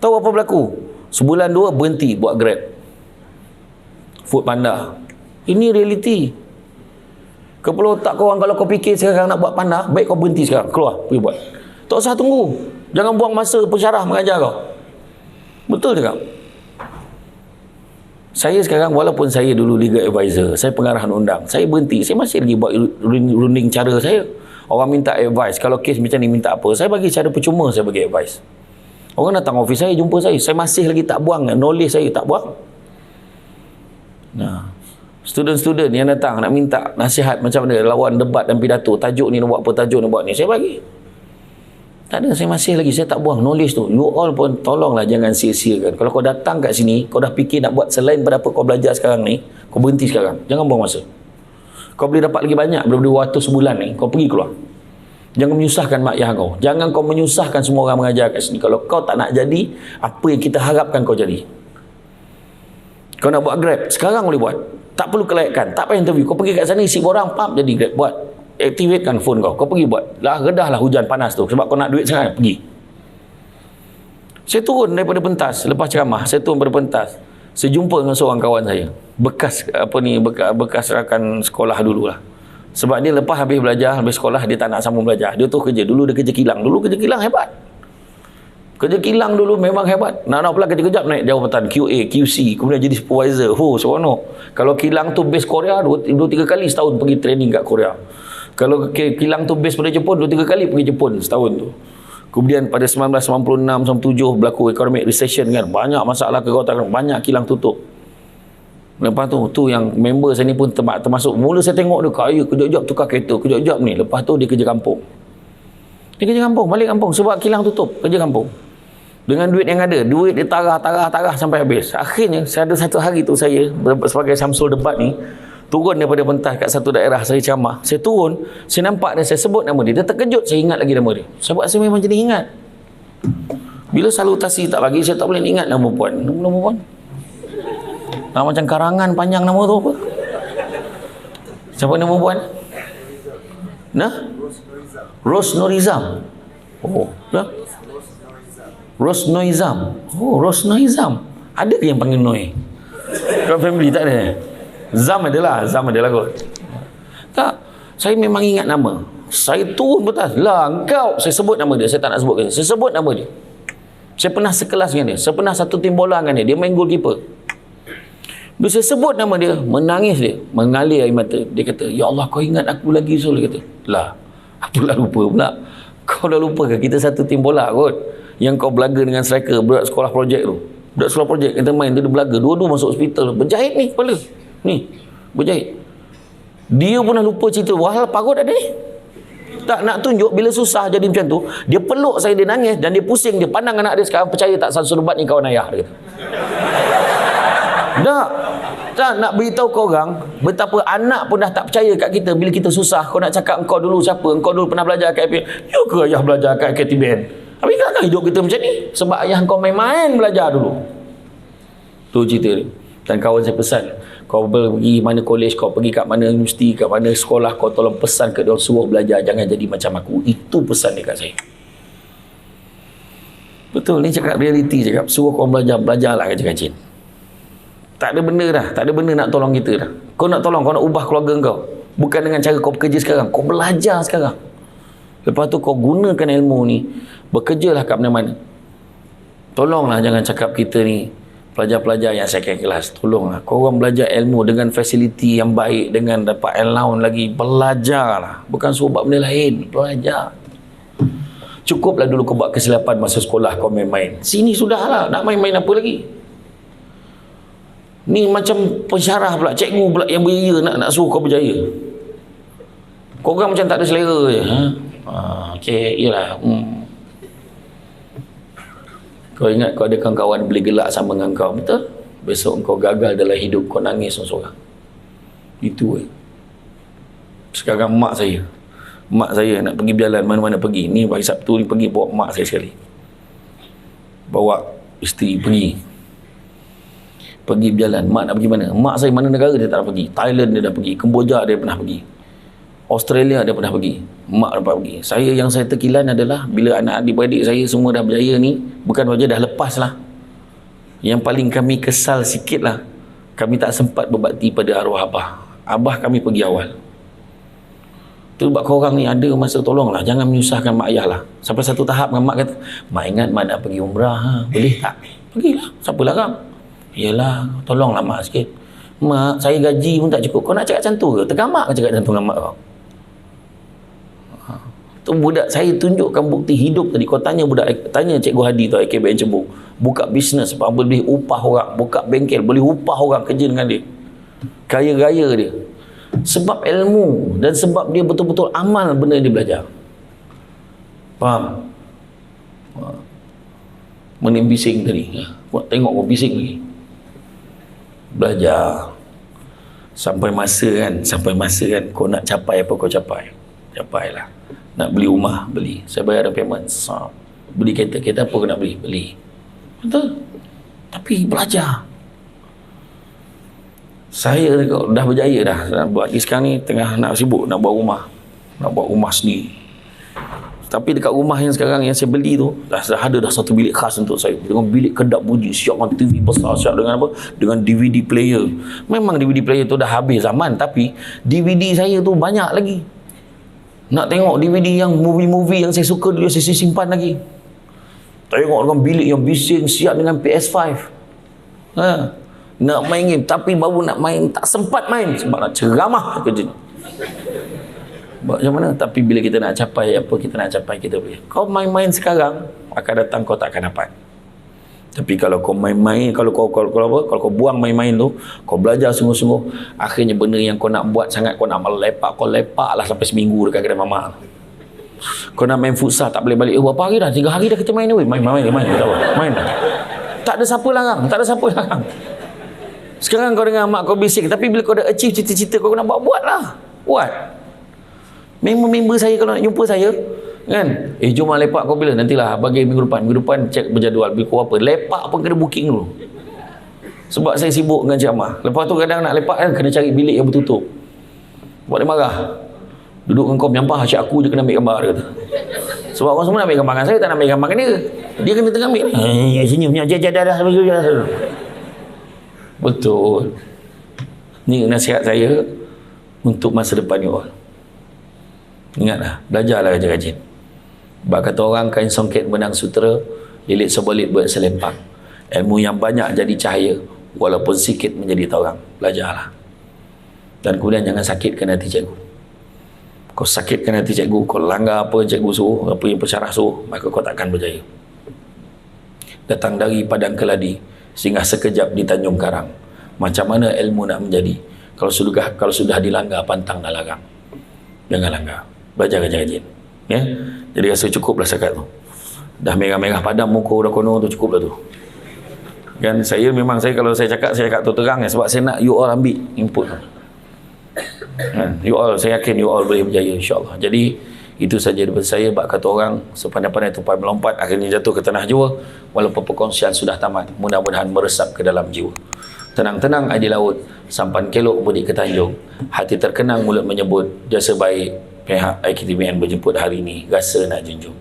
Tahu apa berlaku? Sebulan 2 berhenti buat Grab, Food Panda. Ini realiti. Kepala otak korang kalau kau fikir sekarang nak buat Panda, baik kau berhenti sekarang, keluar pergi buat. Tak usah tunggu. Jangan buang masa pensyarah mengajar kau. Betul tak? Saya sekarang, walaupun saya dulu legal advisor, saya pengarah undang, saya berhenti, saya masih lagi buat runding cara saya. Orang minta advice, kalau kes macam ni minta apa, saya bagi cara percuma, saya bagi advice. Orang datang office saya, jumpa saya masih lagi tak buang, knowledge saya tak buang. Nah, student-student yang datang nak minta nasihat macam mana lawan debat dan pidato, tajuk ni nak buat apa, tajuk nak buat ni, saya bagi. Tak ada, saya masih lagi, saya tak buang knowledge tu. You all pun tolonglah jangan sia-siakan. Kalau kau datang kat sini, kau dah fikir nak buat selain pada apa kau belajar sekarang ni, kau berhenti sekarang. Jangan buang masa. Kau boleh dapat lagi banyak daripada waktu sebulan ni, kau pergi keluar. Jangan menyusahkan mak ayah kau. Jangan kau menyusahkan semua orang mengajar kat sini. Kalau kau tak nak jadi apa yang kita harapkan kau jadi. Kau nak buat Grab, sekarang boleh buat. Tak perlu kelayakan, tak payah interview. Kau pergi kat sana, isi borang, pam, jadi Grab, buat. Activatekan phone kau pergi buat lah, redahlah hujan panas tu sebab kau nak duit sekarang, pergi. Saya turun daripada pentas, lepas ceramah saya turun daripada pentas, saya jumpa dengan seorang kawan saya, bekas rakan sekolah dulu lah. Sebab dia lepas habis belajar, habis sekolah, dia tak nak sambung belajar, dia tu kerja, dulu dia kerja kilang, dulu kerja kilang hebat, kerja kilang dulu memang hebat. Nak pula kerja kejap naik jawatan QA, QC, kemudian jadi supervisor. Seronok. Kalau kilang tu base Korea 2-3 kali setahun pergi training kat Korea. Kalau kilang tu base pada Jepun, 2-3 kali pergi Jepun setahun tu. Kemudian pada 1996-97 berlaku economic recession kan, banyak masalah kegotakan, banyak kilang tutup. Lepas tu yang member saya ni pun termasuk. Mula saya tengok dia kaya, kejap-kejap tukar kereta, kejap-kejap ni. Lepas tu dia kerja kampung. Dia kerja kampung, balik kampung sebab kilang tutup, kerja kampung. Dengan duit yang ada, duit dia tarah sampai habis. Akhirnya ada satu hari tu saya sebagai Samsul debat ni, turun daripada pentas kat satu daerah, saya ceramah, saya turun, saya nampak dia, saya sebut nama dia, dia terkejut, saya ingat lagi nama dia. Sebab saya memang jadi ingat. Bila salutasi tak bagi, saya tak boleh ingat nama puan. Nama puan? Nama macam karangan panjang nama tu apa? Siapa nama puan? Nah? Rosnorizam. Oh, ya? Rosnoizam. Oh, Rosnoizam. Ada ke yang panggil Noi? Kalau family tak ada. Zam adalah kot. Tak, saya memang ingat nama. Saya turun betas. Lah engkau, saya sebut nama dia, saya tak nak sebut. Saya sebut nama dia. Saya pernah sekelas dengan dia, saya pernah satu tim bola dengan dia, dia main goalkeeper. Bila saya sebut nama dia, menangis dia, mengalir air mata. Dia kata, "Ya Allah, kau ingat aku lagi?" So dia kata, "Lah, aku dah lupa pula." Kau dah lupa ke kita satu tim bola kot, yang kau belaga dengan striker budak sekolah projek tu. Budak sekolah projek kita main tu, dia belaga, dua-dua masuk hospital, berjahit ni kepala. Ni, berjahit. Dia pun dah lupa cerita. Wahal parut ada ni. Tak nak tunjuk bila susah jadi macam tu. Dia peluk saya, dia nangis dan dia pusing. Dia pandang anak dia sekarang, percaya tak Samsul debat ni kawan ayah, dia kata. Tak nak beritahu kau orang betapa anak pun dah tak percaya kat kita bila kita susah. Kau nak cakap engkau dulu siapa? Engkau dulu pernah belajar kat APN. Ya ke ayah belajar kat KTBN? Habis takkan hidup kita macam ni? Sebab ayah kau main-main belajar dulu. Tu cerita dia. Dan kawan saya pesan, kau pergi mana kolej, kau pergi kat mana universiti, kat mana sekolah, kau tolong pesan ke dia, suruh belajar, jangan jadi macam aku. Itu pesan dia kat saya. Betul, ni cakap realiti, cakap suruh kau belajarlah rajin-rajin. Tak ada benda dah, tak ada benda nak tolong kita dah. Kau nak tolong, kau nak ubah keluarga kau, bukan dengan cara kau bekerja sekarang, kau belajar sekarang. Lepas tu kau gunakan ilmu ni, bekerjalah kat mana-mana. Tolonglah jangan cakap kita ni pelajar-pelajar yang second class. Tolonglah kau orang belajar ilmu dengan fasiliti yang baik, dengan dapat allowance lagi. Belajarlah, bukan suruh buat benda lain, belajar. Cukuplah dulu kau buat kesilapan masa sekolah, kau main-main. Sini sudahlah, nak main-main apa lagi? Ni macam pensyarah pula, cikgu pula yang berjaya nak suruh kau berjaya. Kau orang macam tak ada selera je. Okey, iyalah. Kau ingat kau ada kawan-kawan boleh gelak sama dengan kau, betul? Besok kau gagal dalam hidup, kau nangis seorang-seorang. Itu sekarang mak saya nak pergi berjalan mana-mana pergi. Ni hari Sabtu ni pergi bawa mak saya sekali. Bawa isteri pergi berjalan. Mak nak pergi mana? Mak saya mana negara dia tak nak pergi. Thailand dia dah pergi, Kemboja dia pernah pergi, Australia dia pernah pergi. Mak dapat pergi. Yang saya terkilan adalah bila anak adik-beradik saya semua dah berjaya ni, bukan saja dah lepas lah. Yang paling kami kesal sikit lah, kami tak sempat berbakti pada arwah abah kami pergi awal. Tu buat korang ni ada masa tolonglah, jangan menyusahkan mak ayah lah. Sampai satu tahap dengan mak kata, mak ingat mak nak pergi umrah, boleh tak? Pergilah, siapa larang? Yelah, tolonglah mak sikit. Mak, saya gaji pun tak cukup. Kau nak cakap macam tu ke? Tergamak ke cakap macam tu dengan mak kau? Tu budak saya tunjukkan bukti hidup tadi. Kau tanya Cikgu Hadi tu, AKBN Cebu, buka bisnes, boleh upah orang, buka bengkel, boleh upah orang kerja dengan dia, kaya-raya dia, sebab ilmu dan sebab dia betul-betul amal benda yang dia belajar. Faham? Mana bising tadi? Tengok kau bising lagi. Belajar sampai masa kan kau nak capai apa kau capailah. Nak beli rumah, beli. Saya bayar payment, beli kereta apa kau nak beli. Betul? Tapi belajar. Saya dah berjaya dah buat sekarang ni, tengah nak sibuk nak buat rumah sendiri. Tapi dekat rumah yang sekarang yang saya beli tu dah ada satu bilik khas untuk saya, dengan bilik kedap bunyi, siap dengan TV besar, siap dengan apa, dengan DVD player. Memang DVD player tu dah habis zaman, tapi DVD saya tu banyak lagi. Nak tengok DVD yang movie-movie yang saya suka dulu, saya simpan lagi. Tengok dengan bilik yang bising, siap dengan PS5. Nak main game, tapi baru nak main tak sempat main sebab nak ceramah kerja. Macam mana? Tapi bila kita nak capai apa kita nak capai, kita boleh. Kau main-main sekarang, akan datang kau tak akan dapat. Tapi kalau kau main-main, kalau kau buang main-main tu, kau belajar sungguh-sungguh, akhirnya benda yang kau nak buat sangat, kau nak melepak, kau lepak lah sampai seminggu dekat kedai mamak. Kau nak main futsal tak boleh balik. Berapa hari dah? 3 hari dah kita main ni. Main. Tak ada siapa larang. Sekarang kau dengan mak kau bising, tapi bila kau dah achieve cita-cita kau nak buat lah. Buat. Member saya kalau nak jumpa saya kan, jom lepak kau bila? Nantilah bagi minggu depan cek berjadual, kau apa, lepak pun kena booking dulu, sebab saya sibuk dengan ceramah. Lepas tu kadang nak lepak kan, kena cari bilik yang bertutup. Buat dia marah, duduk dengan kau menyampah, asyik aku je kena ambil gambar, dia kata. Sebab orang semua nak ambil gambar dengan saya, tak nak ambil gambar dengan dia kena tengah ambil senyum, jadah betul. Ni nasihat saya untuk masa depan ni all. Ingatlah, belajarlah rajin-rajin. Bak kata orang, kain songket benang sutera, lilit sebelit buat selempang. Ilmu yang banyak jadi cahaya, walaupun sikit menjadi terang. Belajarlah. Dan kemudian jangan sakitkan hati cikgu. Kau sakitkan hati cikgu, kau langgar apa cikgu suruh, apa yang pensyarah suruh, maka kau takkan berjaya. Datang dari Padang Keladi singgah sekejap di Tanjung Karang. Macam mana ilmu nak menjadi kalau sudah dilanggar pantang dan larang? Jangan langgar. Belajar rajin-rajin. Ya? Jadi rasa cukuplah sekat tu. Dah merah-merah padam muka dah kono tu, cukuplah tu. Kan memang kalau saya cakap tu terang ya, sebab saya nak you all ambil input. Kan? You all, saya yakin you all boleh berjaya insya-Allah. Jadi itu saja daripada saya. Bak kata orang, sepandai-pandai tupai melompat, akhirnya jatuh ke tanah jua. Walaupun perkongsian sudah tamat, mudah-mudahan meresap ke dalam jiwa. Tenang-tenang air di laut, sampan kelok budi ke tanjung. Hati terkenang mulut menyebut, jasa baik pihak IKTVN berjemput hari ini, rasa nak junjung.